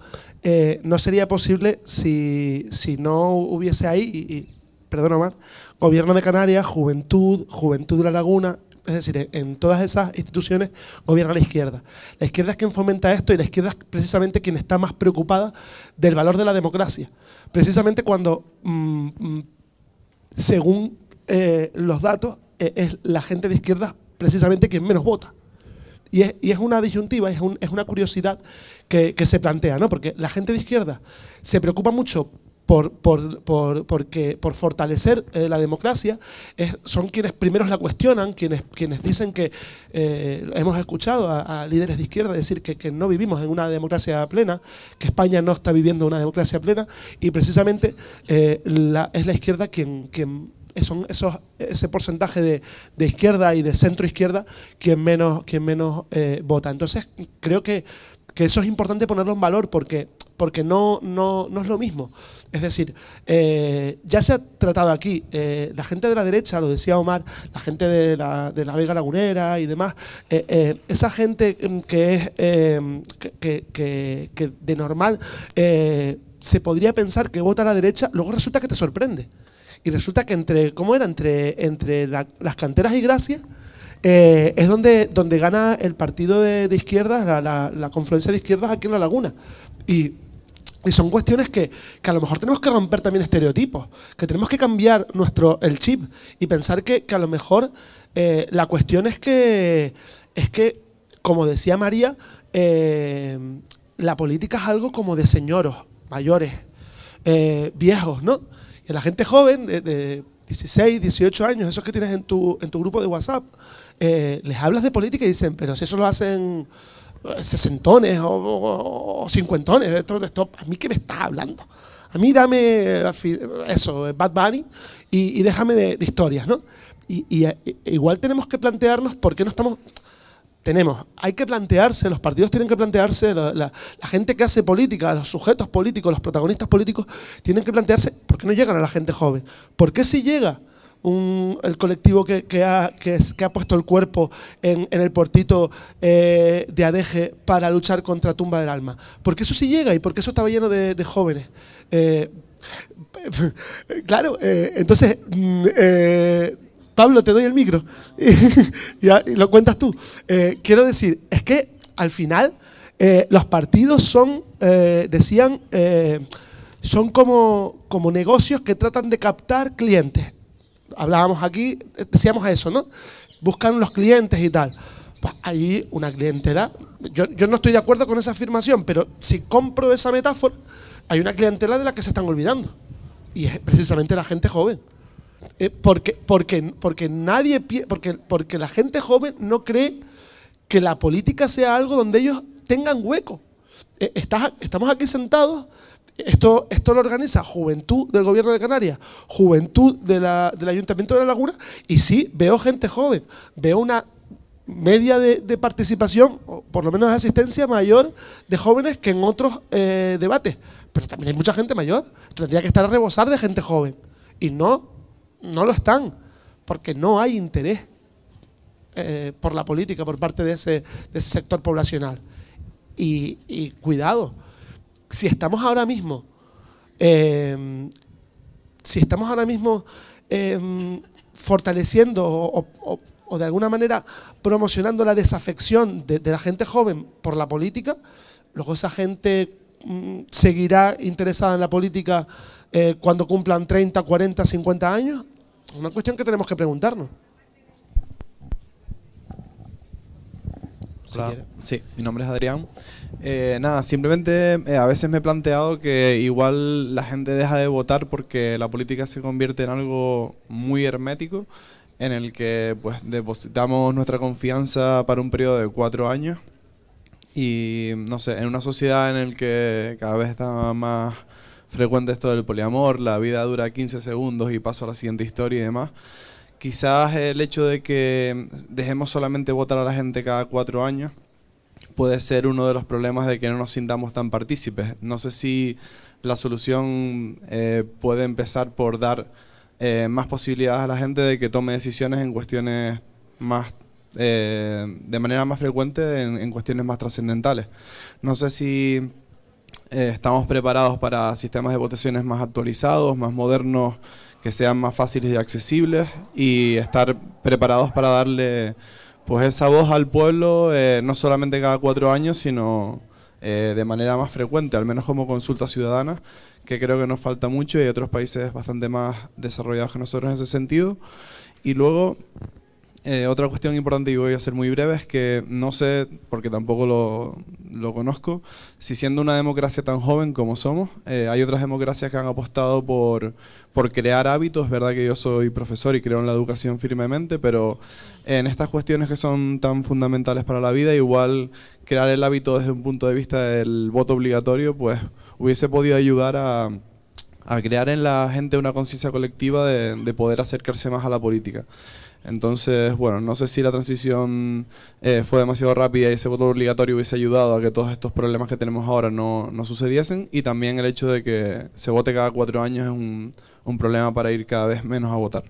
no sería posible si no hubiese ahí, perdón Omar, Gobierno de Canarias, Juventud de La Laguna. Es decir, en todas esas instituciones gobierna la izquierda. La izquierda es quien fomenta esto y la izquierda es precisamente quien está más preocupada del valor de la democracia. Precisamente cuando, según los datos, es la gente de izquierda precisamente quien menos vota. Y es una disyuntiva, es una curiosidad que se plantea, ¿no? Porque la gente de izquierda se preocupa mucho por fortalecer la democracia, son quienes primeros la cuestionan, quienes dicen que hemos escuchado a líderes de izquierda decir que no vivimos en una democracia plena, que España no está viviendo una democracia plena, y precisamente es la izquierda quien son ese porcentaje de izquierda y de centro izquierda quien menos vota. Entonces creo que eso es importante ponerlo en valor porque no es lo mismo. Es decir, ya se ha tratado aquí, la gente de la derecha, lo decía Omar, la gente de la Vega Lagunera y demás, esa gente que de normal se podría pensar que vota a la derecha, luego resulta que te sorprende. Y resulta que entre las canteras y Gracia, es donde gana el partido de izquierdas, la confluencia de izquierdas aquí en La Laguna. Y son cuestiones que a lo mejor tenemos que romper también estereotipos, que tenemos que cambiar el chip y pensar que a lo mejor la cuestión es que, como decía María, la política es algo como de señoros, mayores, viejos, ¿no? Y la gente joven de 16, 18 años, esos que tienes en tu grupo de WhatsApp, les hablas de política y dicen, pero si eso lo hacen sesentones o cincuentones, esto, ¿a mí qué me estás hablando? A mí dame eso, Bad Bunny, y déjame de historias, ¿no? igual tenemos que plantearnos por qué no estamos... Hay que plantearse, los partidos tienen que plantearse, la gente que hace política, los sujetos políticos, los protagonistas políticos, tienen que plantearse por qué no llegan a la gente joven. ¿Por qué si llega el colectivo que ha puesto el cuerpo en el portito de Adeje para luchar contra Tumba del Alma? ¿Por qué eso sí llega y por qué eso estaba lleno de jóvenes? Claro, entonces... Pablo, te doy el micro y lo cuentas tú. Quiero decir, es que al final los partidos son, son como negocios que tratan de captar clientes. Hablábamos aquí, decíamos eso, ¿no? Buscan los clientes y tal. Pues hay una clientela. Yo no estoy de acuerdo con esa afirmación, pero si compro esa metáfora, hay una clientela de la que se están olvidando. Y es precisamente la gente joven. Porque la gente joven no cree que la política sea algo donde ellos tengan hueco. Estamos aquí sentados, esto lo organiza Juventud del Gobierno de Canarias, Juventud del Ayuntamiento de La Laguna, y sí, veo gente joven, veo una media de participación, o por lo menos de asistencia mayor de jóvenes que en otros debates. Pero también hay mucha gente mayor, tendría que estar a rebosar de gente joven. Y no lo están, porque no hay interés por la política por parte de ese sector poblacional. Y cuidado, si estamos ahora mismo fortaleciendo o de alguna manera promocionando la desafección de la gente joven por la política, luego esa gente seguirá interesada en la política cuando cumplan 30, 40, 50 años. Una cuestión que tenemos que preguntarnos. Hola. Sí, mi nombre es Adrián. Nada, simplemente a veces me he planteado que igual la gente deja de votar porque la política se convierte en algo muy hermético, en el que pues depositamos nuestra confianza para un periodo de 4 años y no sé, en una sociedad en la que cada vez está más frecuente esto del poliamor, la vida dura 15 segundos y paso a la siguiente historia y demás. Quizás el hecho de que dejemos solamente votar a la gente cada 4 años puede ser uno de los problemas de que no nos sintamos tan partícipes. No sé si la solución puede empezar por dar más posibilidades a la gente de que tome decisiones en cuestiones más, de manera más frecuente en cuestiones más trascendentales. No sé si estamos preparados para sistemas de votaciones más actualizados, más modernos, que sean más fáciles y accesibles, y estar preparados para darle pues esa voz al pueblo, no solamente cada 4 años, sino de manera más frecuente, al menos como consulta ciudadana, que creo que nos falta mucho y hay otros países bastante más desarrollados que nosotros en ese sentido. Y luego, otra cuestión importante, y voy a ser muy breve, es que no sé, porque tampoco lo conozco, si siendo una democracia tan joven como somos, hay otras democracias que han apostado por crear hábitos. Es verdad que yo soy profesor y creo en la educación firmemente, pero en estas cuestiones que son tan fundamentales para la vida, igual crear el hábito desde un punto de vista del voto obligatorio, pues hubiese podido ayudar a crear en la gente una conciencia colectiva de poder acercarse más a la política. Entonces, bueno, no sé si la transición fue demasiado rápida y ese voto obligatorio hubiese ayudado a que todos estos problemas que tenemos ahora no sucediesen, y también el hecho de que se vote cada 4 años es un problema para ir cada vez menos a votar.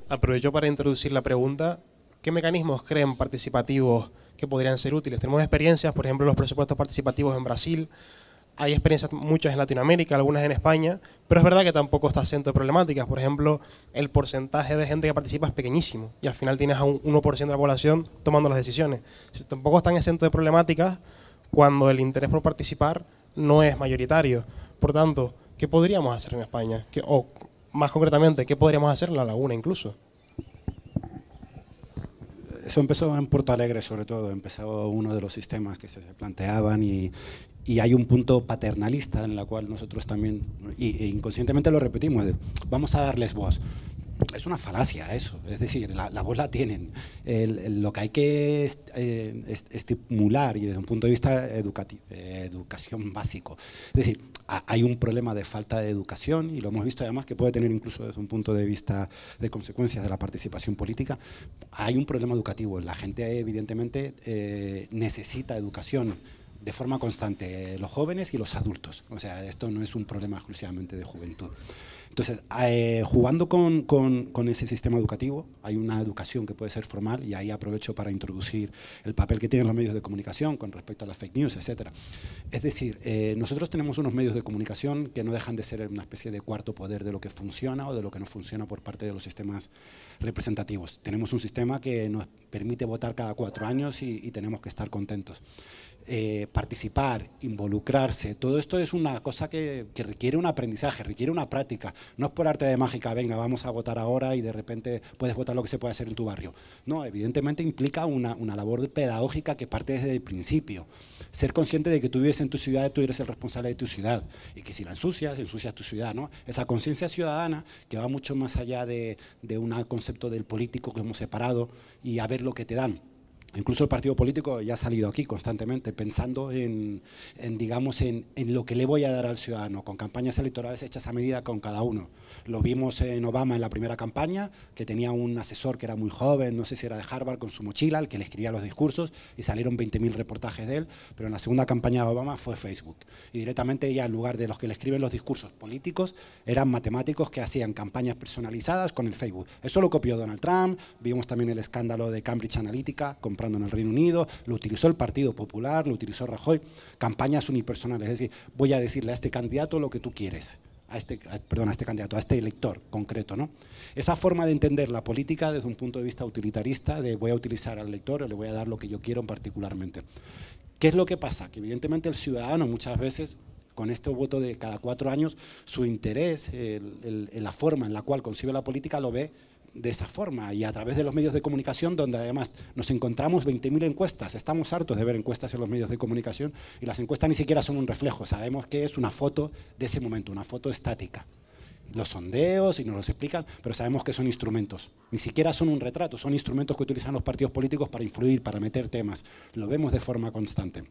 Aprovecho para introducir la pregunta: ¿qué mecanismos creen participativos que podrían ser útiles? Tenemos experiencias, por ejemplo, los presupuestos participativos en Brasil. Hay experiencias muchas en Latinoamérica, algunas en España, pero es verdad que tampoco está exento de problemáticas. Por ejemplo, el porcentaje de gente que participa es pequeñísimo y al final tienes a un 1% de la población tomando las decisiones. Tampoco están exentos de problemáticas cuando el interés por participar no es mayoritario. Por tanto, ¿qué podríamos hacer en España? O más concretamente, ¿qué podríamos hacer en La Laguna incluso? Eso empezó en Porto Alegre, sobre todo. Empezó uno de los sistemas que se planteaban y hay un punto paternalista en la cual nosotros también, e inconscientemente lo repetimos, vamos a darles voz. es una falacia eso, es decir, la voz la tienen. Lo que hay que estimular, y desde un punto de vista educación básico, es decir, hay un problema de falta de educación, y lo hemos visto además que puede tener incluso desde un punto de vista de consecuencias de la participación política. Hay un problema educativo, la gente evidentemente necesita educación de forma constante, los jóvenes y los adultos. O sea, esto no es un problema exclusivamente de juventud. Entonces, jugando con ese sistema educativo, hay una educación que puede ser formal, y ahí aprovecho para introducir el papel que tienen los medios de comunicación con respecto a las fake news, etc. Es decir, nosotros tenemos unos medios de comunicación que no dejan de ser una especie de cuarto poder de lo que funciona o de lo que no funciona por parte de los sistemas representativos. Tenemos un sistema que nos permite votar cada 4 años y tenemos que estar contentos. Participar, involucrarse, todo esto es una cosa que requiere un aprendizaje, requiere una práctica. No es por arte de mágica, venga, vamos a votar ahora y de repente puedes votar lo que se puede hacer en tu barrio. No, evidentemente implica una labor pedagógica que parte desde el principio. Ser consciente de que tú vives en tu ciudad, tú eres el responsable de tu ciudad, y que si la ensucias tu ciudad, ¿no? Esa conciencia ciudadana que va mucho más allá de un concepto del político que hemos separado y a ver lo que te dan. Incluso el partido político ya ha salido aquí constantemente pensando digamos, en lo que le voy a dar al ciudadano, con campañas electorales hechas a medida con cada uno. Lo vimos en Obama en la primera campaña, que tenía un asesor que era muy joven, no sé si era de Harvard, con su mochila, el que le escribía los discursos, y salieron 20.000 reportajes de él, pero en la segunda campaña de Obama fue Facebook. Y directamente ya en lugar de los que le escriben los discursos políticos, eran matemáticos que hacían campañas personalizadas con el Facebook. Eso lo copió Donald Trump, vimos también el escándalo de Cambridge Analytica, comprando en el Reino Unido, lo utilizó el Partido Popular, lo utilizó Rajoy, campañas unipersonales, es decir, voy a decirle a este candidato lo que tú quieres, a este elector concreto, ¿no? Esa forma de entender la política desde un punto de vista utilitarista, de voy a utilizar al elector o le voy a dar lo que yo quiero particularmente. ¿Qué es lo que pasa? Que evidentemente el ciudadano muchas veces, con este voto de cada 4 años, su interés, la forma en la cual concibe la política lo ve de esa forma, y a través de los medios de comunicación, donde además nos encontramos 20.000 encuestas. Estamos hartos de ver encuestas en los medios de comunicación, y las encuestas ni siquiera son un reflejo, sabemos que es una foto de ese momento, una foto estática. Los sondeos, y nos los explican, pero sabemos que son instrumentos, ni siquiera son un retrato, son instrumentos que utilizan los partidos políticos para influir, para meter temas, lo vemos de forma constante.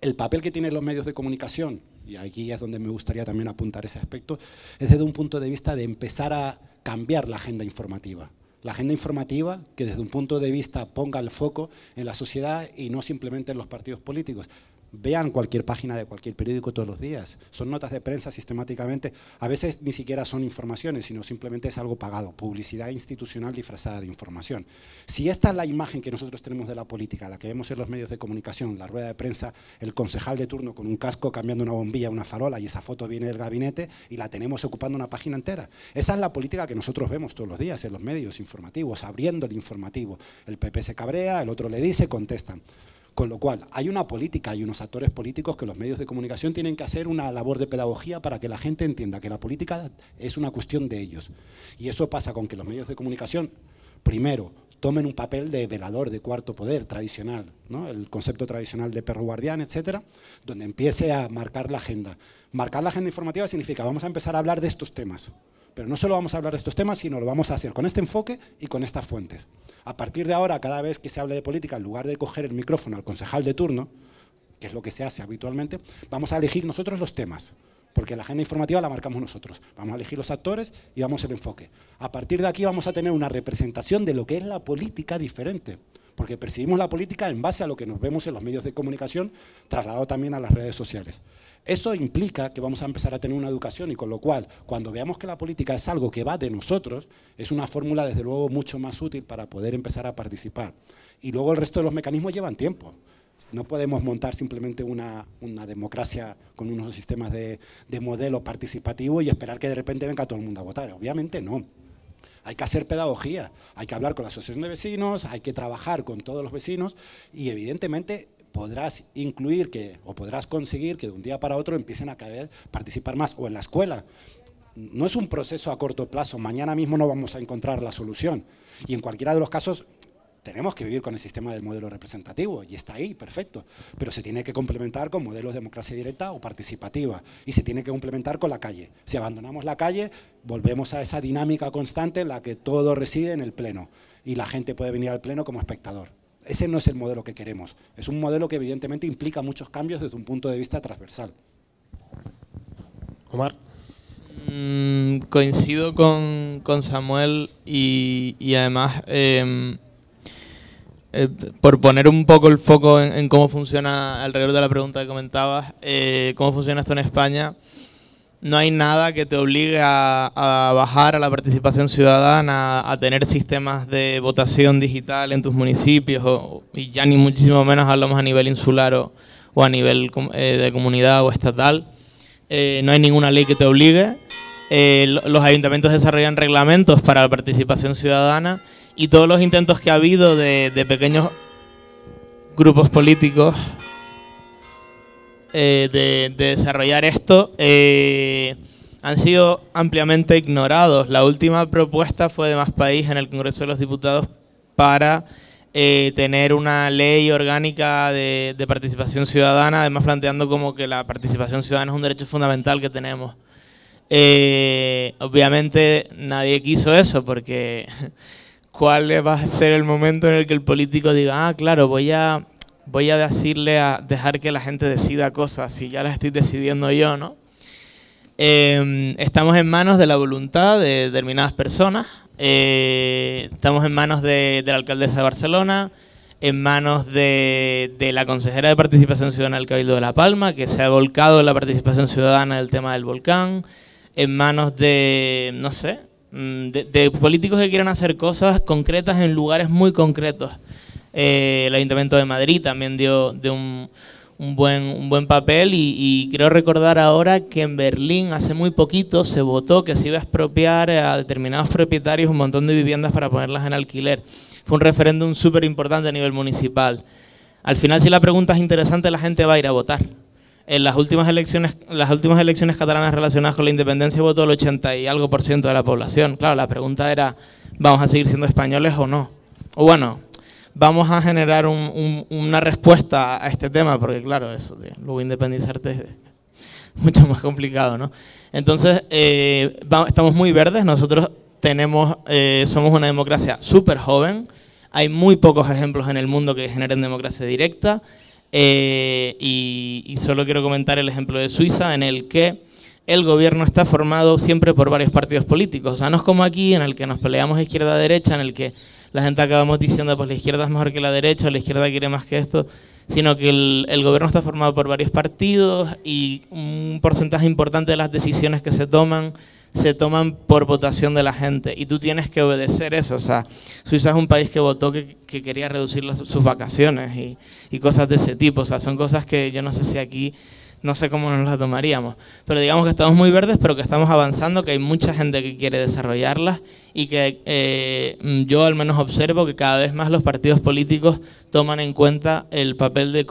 El papel que tienen los medios de comunicación, y aquí es donde me gustaría también apuntar ese aspecto, es desde un punto de vista de empezar a cambiar la agenda informativa. La agenda informativa que desde un punto de vista ponga el foco en la sociedad y no simplemente en los partidos políticos. Vean cualquier página de cualquier periódico todos los días. Son notas de prensa sistemáticamente. A veces ni siquiera son informaciones, sino simplemente es algo pagado. Publicidad institucional disfrazada de información. Si esta es la imagen que nosotros tenemos de la política, la que vemos en los medios de comunicación, la rueda de prensa, el concejal de turno con un casco cambiando una bombilla, una farola, y esa foto viene del gabinete y la tenemos ocupando una página entera. Esa es la política que nosotros vemos todos los días en los medios informativos, abriendo el informativo. El PP se cabrea, el otro le dice, contestan. Con lo cual, hay una política y unos actores políticos que los medios de comunicación tienen que hacer una labor de pedagogía para que la gente entienda que la política es una cuestión de ellos. Y eso pasa con que los medios de comunicación, primero, tomen un papel de velador, de cuarto poder tradicional, ¿no? El concepto tradicional de perro guardián, etcétera, donde empiece a marcar la agenda. Marcar la agenda informativa significa vamos a empezar a hablar de estos temas. Pero no solo vamos a hablar de estos temas, sino lo vamos a hacer con este enfoque y con estas fuentes. A partir de ahora, cada vez que se hable de política, en lugar de coger el micrófono al concejal de turno, que es lo que se hace habitualmente, vamos a elegir nosotros los temas, porque la agenda informativa la marcamos nosotros. Vamos a elegir los actores y vamos al enfoque. A partir de aquí vamos a tener una representación de lo que es la política diferente, porque percibimos la política en base a lo que nos vemos en los medios de comunicación, trasladado también a las redes sociales. Eso implica que vamos a empezar a tener una educación, y con lo cual, cuando veamos que la política es algo que va de nosotros, es una fórmula desde luego mucho más útil para poder empezar a participar. Y luego el resto de los mecanismos llevan tiempo. No podemos montar simplemente una democracia con unos sistemas de modelo participativo y esperar que de repente venga todo el mundo a votar. Obviamente no. Hay que hacer pedagogía, hay que hablar con la asociación de vecinos, hay que trabajar con todos los vecinos, y evidentemente podrás incluir o podrás conseguir que de un día para otro empiecen a participar más, o en la escuela. No es un proceso a corto plazo, mañana mismo no vamos a encontrar la solución, y en cualquiera de los casos Tenemos que vivir con el sistema del modelo representativo y está ahí, perfecto, pero se tiene que complementar con modelos de democracia directa o participativa y se tiene que complementar con la calle. Si abandonamos la calle, volvemos a esa dinámica constante en la que todo reside en el pleno y la gente puede venir al pleno como espectador. Ese no es el modelo que queremos, es un modelo que evidentemente implica muchos cambios desde un punto de vista transversal. Omar. Coincido con Samuel y además, por poner un poco el foco en cómo funciona, alrededor de la pregunta que comentabas, cómo funciona esto en España, no hay nada que te obligue a bajar a la participación ciudadana, a tener sistemas de votación digital en tus municipios, y ya ni muchísimo menos hablamos a nivel insular o a nivel de comunidad o estatal. No hay ninguna ley que te obligue. Los ayuntamientos desarrollan reglamentos para la participación ciudadana y todos los intentos que ha habido de pequeños grupos políticos de desarrollar esto han sido ampliamente ignorados. La última propuesta fue de Más País en el Congreso de los Diputados para tener una ley orgánica de participación ciudadana, además planteando como que la participación ciudadana es un derecho fundamental que tenemos. Obviamente nadie quiso eso porque ¿cuál va a ser el momento en el que el político diga, ah, claro, voy a decirle a dejar que la gente decida cosas si ya las estoy decidiendo yo, ¿no? Estamos en manos de la voluntad de determinadas personas. Estamos en manos de la alcaldesa de Barcelona, en manos de la consejera de Participación Ciudadana del Cabildo de La Palma, que se ha volcado en la participación ciudadana del tema del volcán, en manos de, no sé, de políticos que quieren hacer cosas concretas en lugares muy concretos. El Ayuntamiento de Madrid también dio un buen papel y creo recordar ahora que en Berlín hace muy poquito se votó que se iba a expropiar a determinados propietarios un montón de viviendas para ponerlas en alquiler. Fue un referéndum súper importante a nivel municipal. Al final, si la pregunta es interesante, la gente va a ir a votar. En las últimas elecciones catalanas relacionadas con la independencia votó el 80 y algo % de la población. Claro, la pregunta era, ¿vamos a seguir siendo españoles o no? O bueno, vamos a generar una respuesta a este tema, porque claro, eso, luego independizarte es mucho más complicado, ¿no? Entonces, estamos muy verdes, nosotros somos una democracia súper joven, hay muy pocos ejemplos en el mundo que generen democracia directa, y solo quiero comentar el ejemplo de Suiza, en el que el gobierno está formado siempre por varios partidos políticos. O sea, no es como aquí, en el que nos peleamos izquierda-derecha, en el que la gente acabamos diciendo, pues la izquierda es mejor que la derecha, o la izquierda quiere más que esto, sino que el gobierno está formado por varios partidos y un porcentaje importante de las decisiones que se toman por votación de la gente, y tú tienes que obedecer eso. O sea, Suiza es un país que votó que quería reducir sus vacaciones y cosas de ese tipo. O sea, son cosas que yo no sé si aquí, no sé cómo nos las tomaríamos, pero digamos que estamos muy verdes, pero que estamos avanzando, que hay mucha gente que quiere desarrollarlas y que yo al menos observo que cada vez más los partidos políticos toman en cuenta el papel del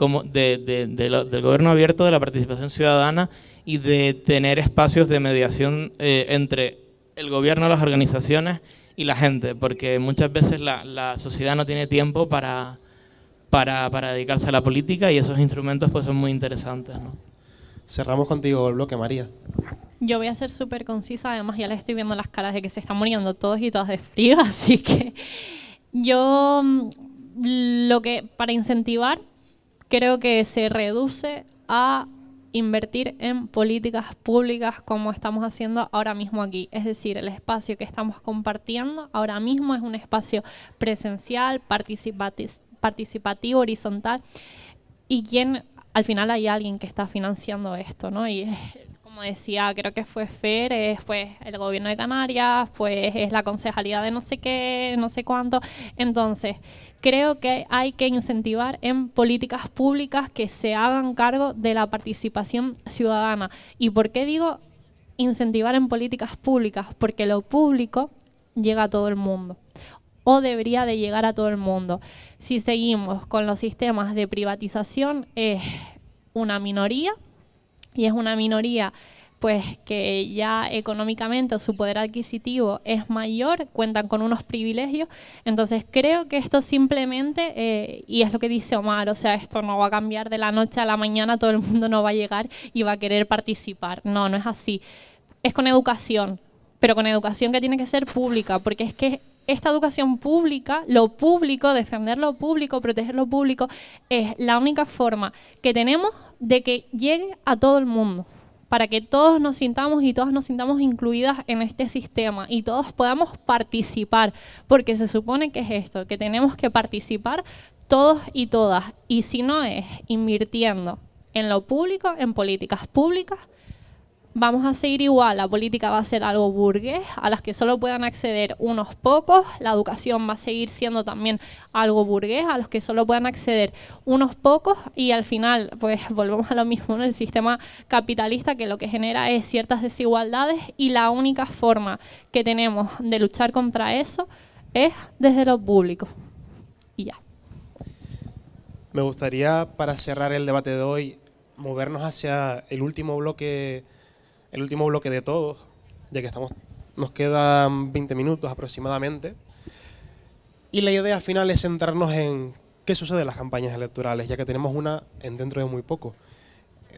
gobierno abierto, de la participación ciudadana y de tener espacios de mediación entre el gobierno, las organizaciones y la gente, porque muchas veces la sociedad no tiene tiempo para dedicarse a la política y esos instrumentos pues son muy interesantes, ¿no? Cerramos contigo el bloque, María. Yo voy a ser súper concisa, además ya les estoy viendo las caras de que se están muriendo todos y todas de frío, así que yo para incentivar creo que se reduce a invertir en políticas públicas como estamos haciendo ahora mismo aquí. Es decir, el espacio que estamos compartiendo ahora mismo es un espacio presencial, participativo, horizontal, y al final hay alguien que está financiando esto, ¿no? Y como decía, creo que fue FER, es pues el gobierno de Canarias, pues es la concejalía de no sé qué, no sé cuánto. Entonces, creo que hay que incentivar en políticas públicas que se hagan cargo de la participación ciudadana. ¿Y por qué digo incentivar en políticas públicas? Porque lo público llega a todo el mundo, o debería de llegar a todo el mundo. Si seguimos con los sistemas de privatización, es una minoría, y es una minoría pues que ya económicamente su poder adquisitivo es mayor, cuentan con unos privilegios. Entonces creo que esto simplemente, y es lo que dice Omar, o sea, esto no va a cambiar de la noche a la mañana, todo el mundo no va a llegar y va a querer participar. No, no es así. Es con educación, pero con educación que tiene que ser pública, porque es que esta educación pública, lo público, defender lo público, proteger lo público, es la única forma que tenemos de que llegue a todo el mundo, para que todos nos sintamos y todas nos sintamos incluidas en este sistema y todos podamos participar, porque se supone que es esto, que tenemos que participar todos y todas, y si no es invirtiendo en lo público, en políticas públicas, vamos a seguir igual. La política va a ser algo burgués, a las que solo puedan acceder unos pocos. La educación va a seguir siendo también algo burgués, a los que solo puedan acceder unos pocos. Y al final, pues volvemos a lo mismo, ¿no? El sistema capitalista, que lo que genera es ciertas desigualdades, y la única forma que tenemos de luchar contra eso es desde lo público. Y ya. Me gustaría, para cerrar el debate de hoy, movernos hacia el último bloque de todos, ya que nos quedan 20 minutos aproximadamente. Y la idea final es centrarnos en qué sucede en las campañas electorales, ya que tenemos una dentro de muy poco.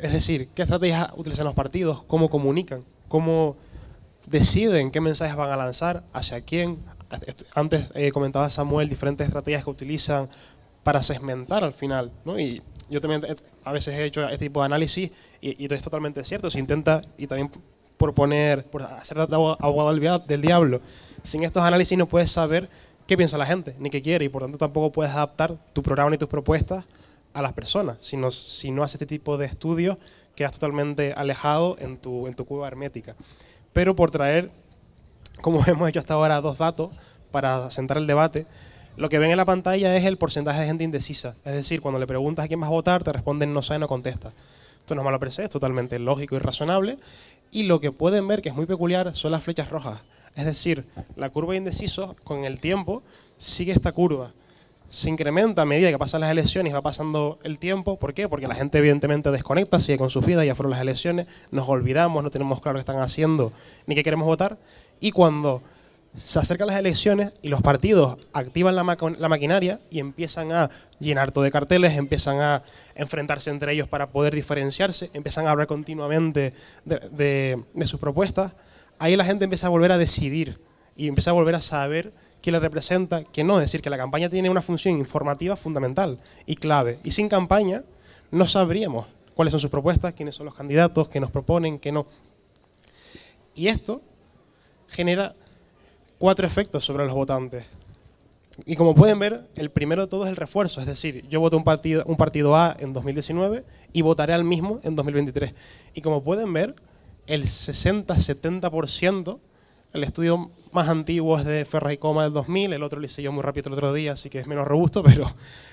Es decir, qué estrategias utilizan los partidos, cómo comunican, cómo deciden qué mensajes van a lanzar, hacia quién. Antes comentaba Samuel diferentes estrategias que utilizan para segmentar al final, ¿no? Y yo también a veces he hecho este tipo de análisis y es totalmente cierto. Se intenta, y también por hacer abogado del diablo, sin estos análisis no puedes saber qué piensa la gente, ni qué quiere, y por tanto tampoco puedes adaptar tu programa ni tus propuestas a las personas. Si no haces este tipo de estudios, quedas totalmente alejado en tu cueva hermética. Pero por traer, como hemos hecho hasta ahora, 2 datos para sentar el debate, lo que ven en la pantalla es el porcentaje de gente indecisa. Es decir, cuando le preguntas a quién vas a votar, te responden no sé, no contesta. Esto no es malo per se, es totalmente lógico y razonable. Y lo que pueden ver, que es muy peculiar, son las flechas rojas. Es decir, la curva de indecisos, con el tiempo, sigue esta curva. Se incrementa a medida que pasan las elecciones y va pasando el tiempo. ¿Por qué? Porque la gente evidentemente desconecta, sigue con sus vidas, ya fueron las elecciones, nos olvidamos, no tenemos claro qué están haciendo ni qué queremos votar. Y cuando se acercan las elecciones y los partidos activan la maquinaria y empiezan a llenar todo de carteles, empiezan a enfrentarse entre ellos para poder diferenciarse, empiezan a hablar continuamente de sus propuestas, ahí la gente empieza a volver a decidir y empieza a volver a saber qué le representa, qué no. Es decir, que la campaña tiene una función informativa fundamental y clave. Y sin campaña no sabríamos cuáles son sus propuestas, quiénes son los candidatos, qué nos proponen, qué no. Y esto genera 4 efectos sobre los votantes. Y como pueden ver, el primero de todos es el refuerzo. Es decir, yo voté un partido A en 2019 y votaré al mismo en 2023. Y como pueden ver, el 60-70%, el estudio más antiguo es de Ferraz y Coma del 2000, el otro lo hice yo muy rápido el otro día, así que es menos robusto, pero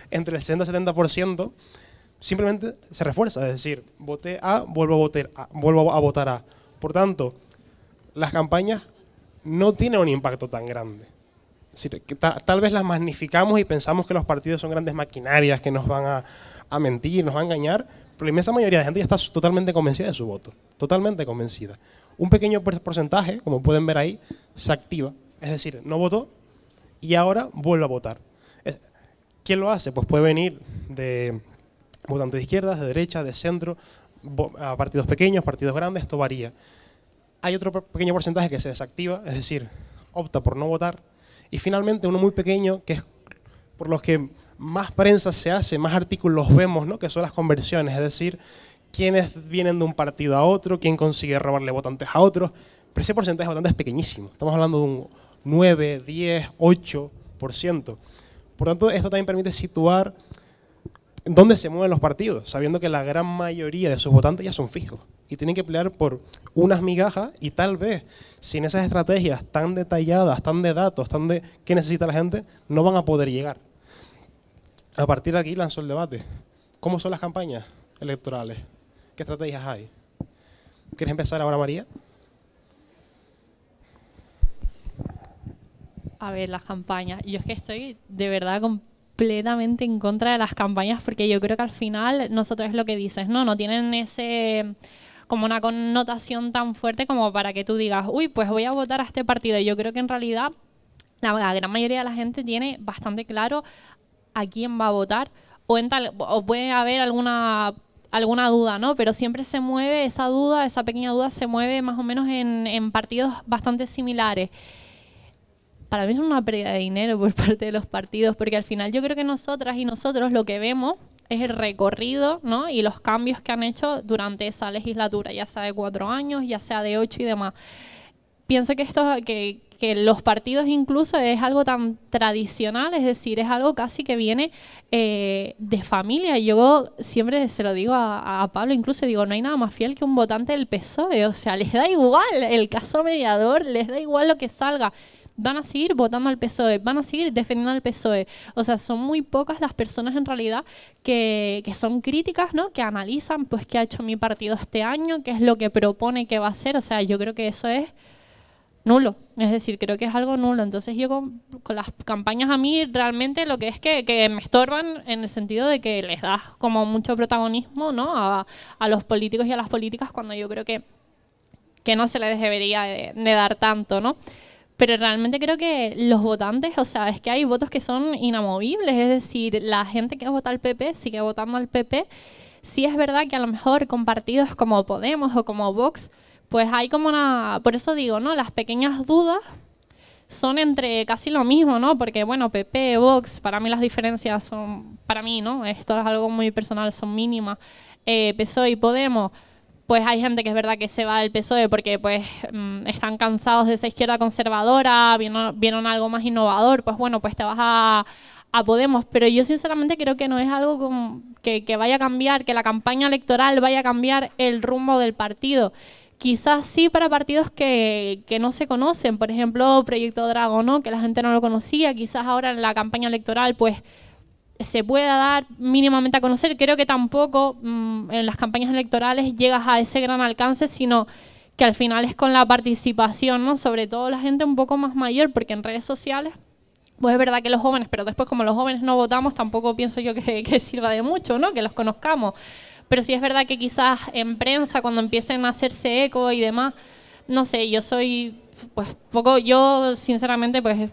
entre el 60-70% simplemente se refuerza. Es decir, voté A, vuelvo a votar A. Por tanto, las campañas no tienen un impacto tan grande. Es decir, que tal vez las magnificamos y pensamos que los partidos son grandes maquinarias que nos van a mentir, nos van a engañar, pero la inmensa mayoría de gente ya está totalmente convencida de su voto, totalmente convencida. Un pequeño porcentaje, como pueden ver ahí, se activa, es decir, no votó y ahora vuelve a votar. ¿Quién lo hace? Pues puede venir de votantes de izquierdas, de derecha, de centro, a partidos pequeños, partidos grandes, esto varía. Hay otro pequeño porcentaje que se desactiva, es decir, opta por no votar. Y finalmente uno muy pequeño, que es por los que más prensa se hace, más artículos vemos, ¿no? Que son las conversiones, es decir, quiénes vienen de un partido a otro, quién consigue robarle votantes a otros. Pero ese porcentaje de votantes es pequeñísimo. Estamos hablando de un 9, 10, 8%. Por tanto, esto también permite situar dónde se mueven los partidos, sabiendo que la gran mayoría de sus votantes ya son fijos y tienen que pelear por unas migajas, y tal vez sin esas estrategias tan detalladas, tan de datos, tan de qué necesita la gente, no van a poder llegar. A partir de aquí lanzó el debate. ¿Cómo son las campañas electorales? ¿Qué estrategias hay? ¿Quieres empezar ahora, María? A ver, las campañas. Yo es que estoy de verdad completamente en contra de las campañas, porque yo creo que al final nosotros es lo que dices, no tienen ese como una connotación tan fuerte como para que tú digas, uy, pues voy a votar a este partido. Yo creo que en realidad la gran mayoría de la gente tiene bastante claro a quién va a votar, o puede haber alguna duda, ¿no? Pero siempre se mueve esa duda, esa pequeña duda se mueve más o menos en partidos bastante similares. Para mí es una pérdida de dinero por parte de los partidos, porque al final yo creo que nosotras y nosotros lo que vemos es el recorrido, ¿no? Y los cambios que han hecho durante esa legislatura, ya sea de 4 años, ya sea de 8 y demás. Pienso que los partidos incluso es algo tan tradicional, es decir, es algo casi que viene de familia. Yo siempre se lo digo a Pablo, incluso digo, no hay nada más fiel que un votante del PSOE, o sea, les da igual el caso mediador, les da igual lo que salga. Van a seguir votando al PSOE, van a seguir defendiendo al PSOE. O sea, son muy pocas las personas en realidad que son críticas, ¿no? Que analizan, pues, qué ha hecho mi partido este año, qué es lo que propone que va a hacer. O sea, yo creo que eso es nulo. Es decir, creo que es algo nulo. Entonces yo con las campañas a mí realmente lo que es que me estorban en el sentido de que les das como mucho protagonismo, ¿no? A los políticos y a las políticas cuando yo creo que no se les debería de dar tanto, ¿no? Pero realmente creo que los votantes, o sea, es que hay votos que son inamovibles, es decir, la gente que vota al PP sigue votando al PP. Sí es verdad que a lo mejor con partidos como Podemos o como Vox, pues hay como una... Por eso digo, ¿no? Las pequeñas dudas son entre casi lo mismo, ¿no? Porque, bueno, PP, Vox, para mí las diferencias son... Para mí, ¿no? Esto es algo muy personal, son mínimas. PSOE y Podemos... Pues hay gente que es verdad que se va del PSOE porque pues están cansados de esa izquierda conservadora, vieron algo más innovador, pues bueno, pues te vas a Podemos. Pero yo sinceramente creo que no es algo que vaya a cambiar, que la campaña electoral vaya a cambiar el rumbo del partido. Quizás sí para partidos que no se conocen, por ejemplo, Proyecto Drago, ¿no? Que la gente no lo conocía, quizás ahora en la campaña electoral pues se pueda dar mínimamente a conocer. Creo que tampoco en las campañas electorales llegas a ese gran alcance, sino que al final es con la participación, ¿no? Sobre todo la gente un poco más mayor, porque en redes sociales, pues es verdad que los jóvenes, pero después como los jóvenes no votamos, tampoco pienso yo que sirva de mucho, ¿no? Que los conozcamos. Pero sí es verdad que quizás en prensa, cuando empiecen a hacerse eco y demás, no sé, yo soy... Pues poco, yo sinceramente pues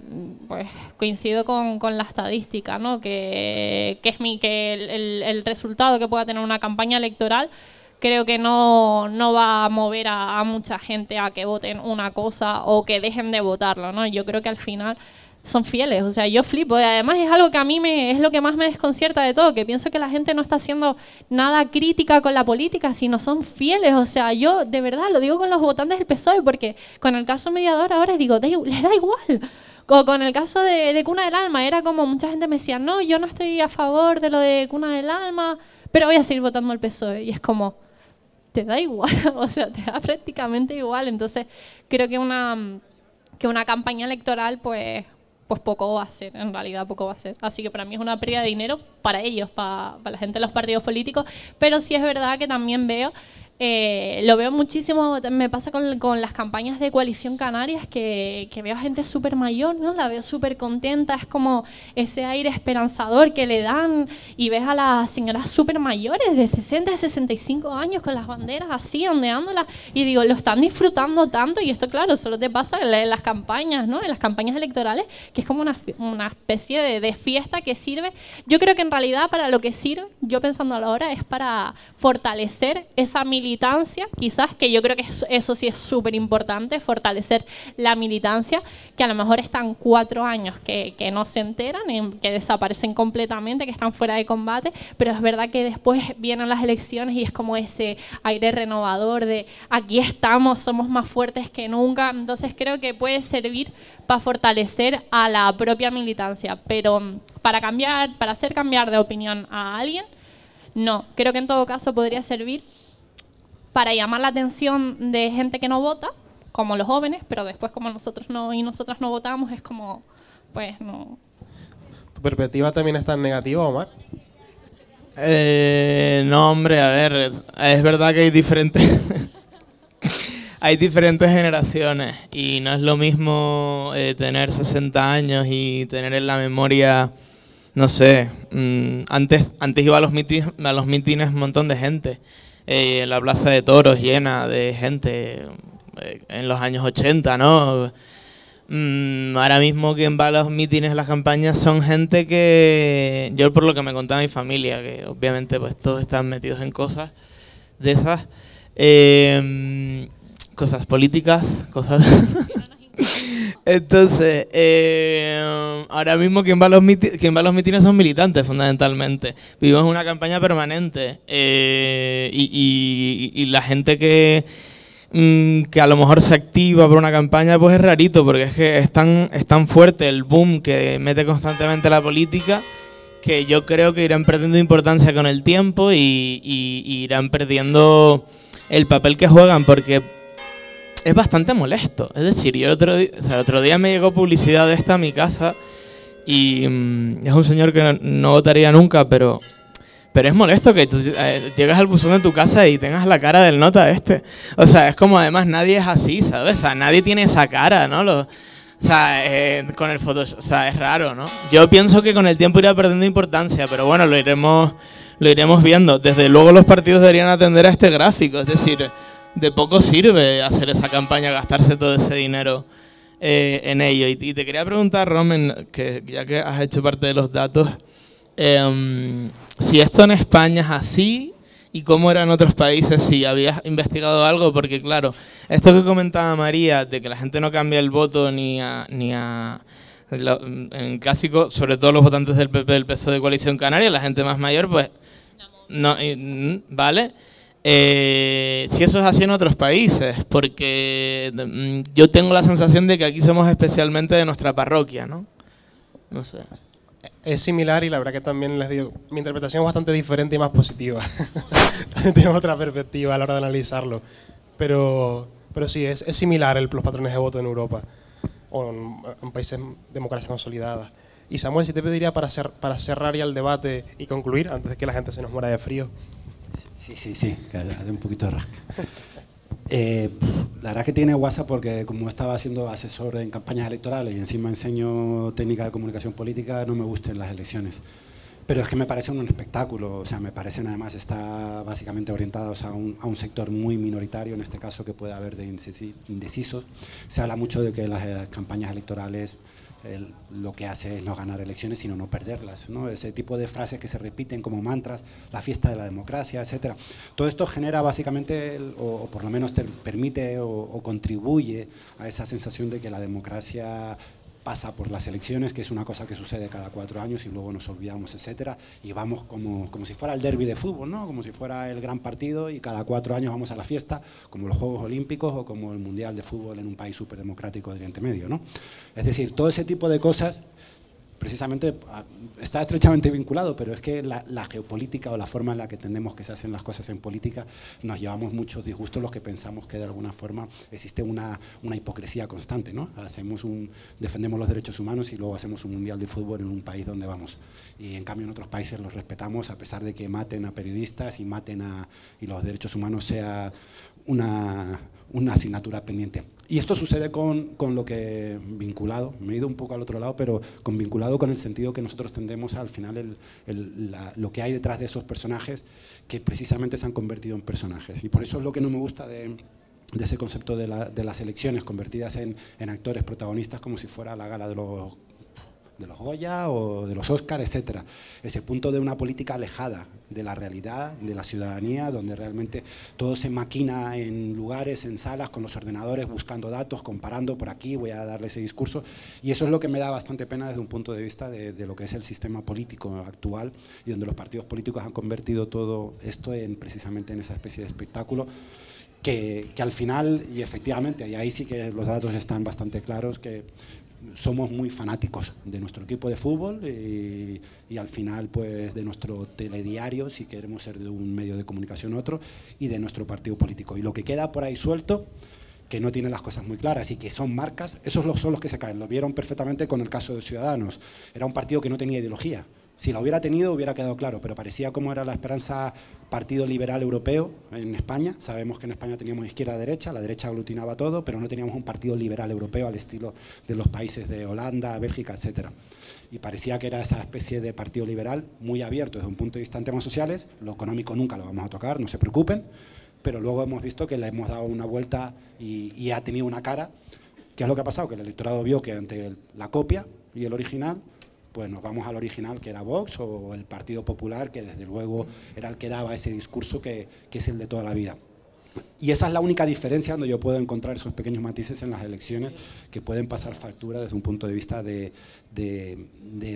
coincido con la estadística, ¿no? Que el resultado que pueda tener una campaña electoral creo que no va a mover a mucha gente a que voten una cosa o que dejen de votarlo, ¿no? Yo creo que al final son fieles, o sea, yo flipo. Y además es algo que a mí es lo que más me desconcierta de todo, que pienso que la gente no está haciendo nada crítica con la política, sino son fieles. O sea, yo de verdad lo digo con los votantes del PSOE, porque con el caso mediador ahora digo, les da igual. Con el caso de Cuna del Alma, era como mucha gente me decía, no, yo no estoy a favor de lo de Cuna del Alma, pero voy a seguir votando al PSOE. Y es como, te da igual, o sea, te da prácticamente igual. Entonces, creo que una campaña electoral, pues poco va a ser, en realidad poco va a ser. Así que para mí es una pérdida de dinero para ellos, para la gente de los partidos políticos, pero sí es verdad que también veo, lo veo muchísimo, me pasa con las campañas de Coalición Canarias, que veo a gente súper mayor, ¿no? La veo súper contenta, es como ese aire esperanzador que le dan, y ves a las señoras súper mayores de 60, 65 años con las banderas así, ondeándolas, y digo, lo están disfrutando tanto, y esto claro, solo te pasa en las campañas, ¿no? En las campañas electorales, que es como una especie de fiesta que sirve. Yo creo que en realidad para lo que sirve, yo pensando a la hora, es para fortalecer esa militancia, quizás, que yo creo que eso sí es súper importante, fortalecer la militancia, que a lo mejor están 4 años que no se enteran, que desaparecen completamente, que están fuera de combate, pero es verdad que después vienen las elecciones y es como ese aire renovador de aquí estamos, somos más fuertes que nunca. Entonces creo que puede servir para fortalecer a la propia militancia, pero para hacer cambiar de opinión a alguien, no. Creo que en todo caso podría servir para llamar la atención de gente que no vota, como los jóvenes, pero después como nosotros no y nosotras no votamos, es como, pues no. ¿Tu perspectiva también es tan negativa, Omar? No, hombre, a ver, es verdad que hay diferentes hay diferentes generaciones y no es lo mismo tener 60 años y tener en la memoria, no sé, antes iba a los mítines un montón de gente. la plaza de toros llena de gente en los años 80, ¿no? Ahora mismo quien va a los mítines, a las campañas, son gente que, yo por lo que me contaba mi familia, que obviamente pues todos están metidos en cosas de esas, cosas políticas, cosas... Entonces, ahora mismo quien va a los mítines son militantes, fundamentalmente. Vivimos en una campaña permanente y la gente que a lo mejor se activa por una campaña, pues es rarito, porque es que es tan fuerte el boom que mete constantemente la política, que yo creo que irán perdiendo importancia con el tiempo y irán perdiendo el papel que juegan, porque es bastante molesto. Es decir, yo el otro día me llegó publicidad de esta a mi casa y es un señor que no votaría nunca, pero es molesto que tú llegas al buzón de tu casa y tengas la cara del nota este. O sea, es como además nadie es así, ¿sabes? O sea, nadie tiene esa cara, ¿no? Con el Photoshop, o sea, es raro, ¿no? Yo pienso que con el tiempo irá perdiendo importancia, pero bueno, lo iremos viendo. Desde luego los partidos deberían atender a este gráfico, es decir, de poco sirve hacer esa campaña, gastarse todo ese dinero en ello. Y te quería preguntar, Romen, que ya que has hecho parte de los datos, si esto en España es así y cómo era en otros países, si habías investigado algo, porque claro, esto que comentaba María, de que la gente no cambia el voto en clásico, sobre todo los votantes del PP, del PSOE de Coalición Canaria, la gente más mayor, pues no, ¿vale? Si eso es así en otros países, porque yo tengo la sensación de que aquí somos especialmente de nuestra parroquia, ¿no? No sé. Es similar y la verdad que también les digo, mi interpretación es bastante diferente y más positiva. También tengo otra perspectiva a la hora de analizarlo. Pero sí, es similar los patrones de voto en Europa o en países de democracia consolidada. Y Samuel, si te pediría para cerrar ya el debate y concluir, antes de que la gente se nos muera de frío. Sí, que hace un poquito de rasca. La verdad que tiene WhatsApp porque como estaba siendo asesor en campañas electorales y encima enseño técnica de comunicación política, no me gustan las elecciones. Pero es que me parecen un espectáculo, o sea, me parecen además, está básicamente orientados a un sector muy minoritario, en este caso que puede haber de indecisos. Se habla mucho de que las campañas electorales lo que hace es no ganar elecciones, sino no perderlas, ¿no? Ese tipo de frases que se repiten como mantras, la fiesta de la democracia, etcétera. Todo esto genera básicamente, o por lo menos te permite o contribuye a esa sensación de que la democracia pasa por las elecciones, que es una cosa que sucede cada 4 años y luego nos olvidamos, etcétera, y vamos como si fuera el derbi de fútbol, ¿no? Como si fuera el gran partido y cada 4 años vamos a la fiesta, como los Juegos Olímpicos o como el Mundial de Fútbol en un país súper democrático de Oriente Medio, ¿no? Es decir, todo ese tipo de cosas precisamente está estrechamente vinculado, pero es que la geopolítica o la forma en la que entendemos que se hacen las cosas en política nos llevamos muchos disgustos los que pensamos que de alguna forma existe una hipocresía constante, ¿no? Defendemos los derechos humanos y luego hacemos un mundial de fútbol en un país donde vamos. Y en cambio en otros países los respetamos a pesar de que maten a periodistas y y los derechos humanos sea una asignatura pendiente. Y esto sucede con lo que vinculado, me he ido un poco al otro lado, pero vinculado con el sentido que nosotros tendemos al final lo que hay detrás de esos personajes que precisamente se han convertido en personajes. Y por eso es lo que no me gusta de ese concepto de las elecciones convertidas en actores protagonistas como si fuera la gala de los Goya o de los Oscar, etcétera. Ese punto de una política alejada de la realidad, de la ciudadanía, donde realmente todo se maquina en lugares, en salas, con los ordenadores, buscando datos, comparando por aquí, voy a darle ese discurso. Y eso es lo que me da bastante pena desde un punto de vista de lo que es el sistema político actual y donde los partidos políticos han convertido todo esto precisamente en esa especie de espectáculo que al final, y efectivamente, y ahí sí que los datos están bastante claros, que somos muy fanáticos de nuestro equipo de fútbol y al final pues de nuestro telediario, si queremos ser de un medio de comunicación u otro, y de nuestro partido político. Y lo que queda por ahí suelto, que no tiene las cosas muy claras y que son marcas, esos son los que se caen. Lo vieron perfectamente con el caso de Ciudadanos. Era un partido que no tenía ideología. Si la hubiera tenido hubiera quedado claro, pero parecía como era la Esperanza Partido Liberal Europeo en España. Sabemos que en España teníamos izquierda-derecha, la derecha aglutinaba todo, pero no teníamos un partido liberal europeo al estilo de los países de Holanda, Bélgica, etcétera. y parecía que era esa especie de partido liberal muy abierto desde un punto de vista en temas sociales. Lo económico nunca lo vamos a tocar, no se preocupen, pero luego hemos visto que le hemos dado una vuelta y ha tenido una cara. ¿Qué es lo que ha pasado? Que el electorado vio que ante la copia y el original, pues nos vamos al original, que era Vox, o el Partido Popular, que desde luego era el que daba ese discurso que es el de toda la vida. Y esa es la única diferencia donde yo puedo encontrar esos pequeños matices en las elecciones que pueden pasar factura desde un punto de vista de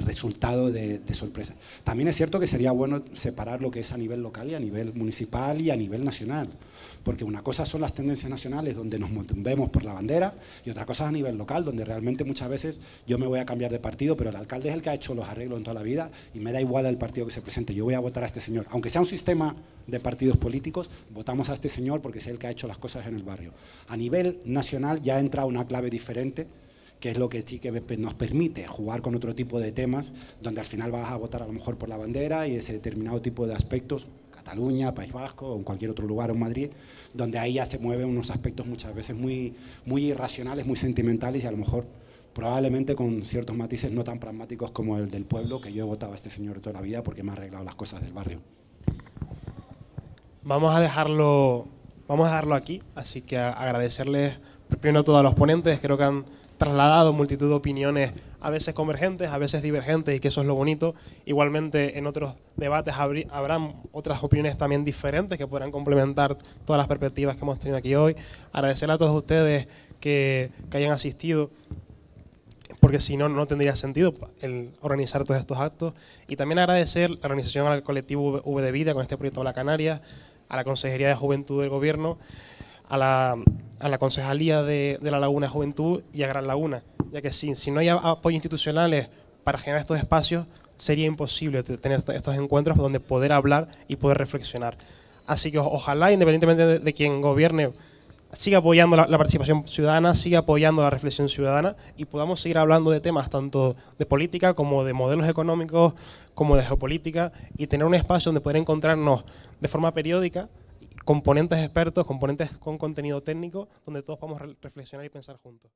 resultado de sorpresa. También es cierto que sería bueno separar lo que es a nivel local y a nivel municipal y a nivel nacional, porque una cosa son las tendencias nacionales donde nos movemos por la bandera y otra cosa es a nivel local, donde realmente muchas veces yo me voy a cambiar de partido, pero el alcalde es el que ha hecho los arreglos en toda la vida y me da igual el partido que se presente, yo voy a votar a este señor. Aunque sea un sistema de partidos políticos, votamos a este señor porque es el que ha hecho las cosas en el barrio. A nivel nacional ya entra una clave diferente, que es lo que sí que nos permite jugar con otro tipo de temas, donde al final vas a votar a lo mejor por la bandera y ese determinado tipo de aspectos, Cataluña, País Vasco o en cualquier otro lugar, o en Madrid, donde ahí ya se mueven unos aspectos muchas veces muy irracionales, muy sentimentales y a lo mejor probablemente con ciertos matices no tan pragmáticos como el del pueblo, que yo he votado a este señor toda la vida porque me ha arreglado las cosas del barrio. Vamos a dejarlo aquí, así que agradecerles primero a todos los ponentes. Creo que han trasladado multitud de opiniones, a veces convergentes, a veces divergentes, y que eso es lo bonito. Igualmente en otros debates habrán otras opiniones también diferentes que podrán complementar todas las perspectivas que hemos tenido aquí hoy. Agradecerle a todos ustedes que hayan asistido, porque si no, no tendría sentido el organizar todos estos actos. Y también agradecer la organización al colectivo V de Vida con este proyecto Habla Canarias, a la Consejería de Juventud del Gobierno, a la Concejalía de La Laguna de Juventud y a Gran Laguna, ya que si no hay apoyos institucionales para generar estos espacios, sería imposible tener estos encuentros donde poder hablar y poder reflexionar. Así que ojalá, independientemente de quien gobierne, siga apoyando la participación ciudadana, siga apoyando la reflexión ciudadana y podamos seguir hablando de temas tanto de política como de modelos económicos, como de geopolítica, y tener un espacio donde poder encontrarnos de forma periódica componentes expertos, componentes con contenido técnico, donde todos podamos reflexionar y pensar juntos.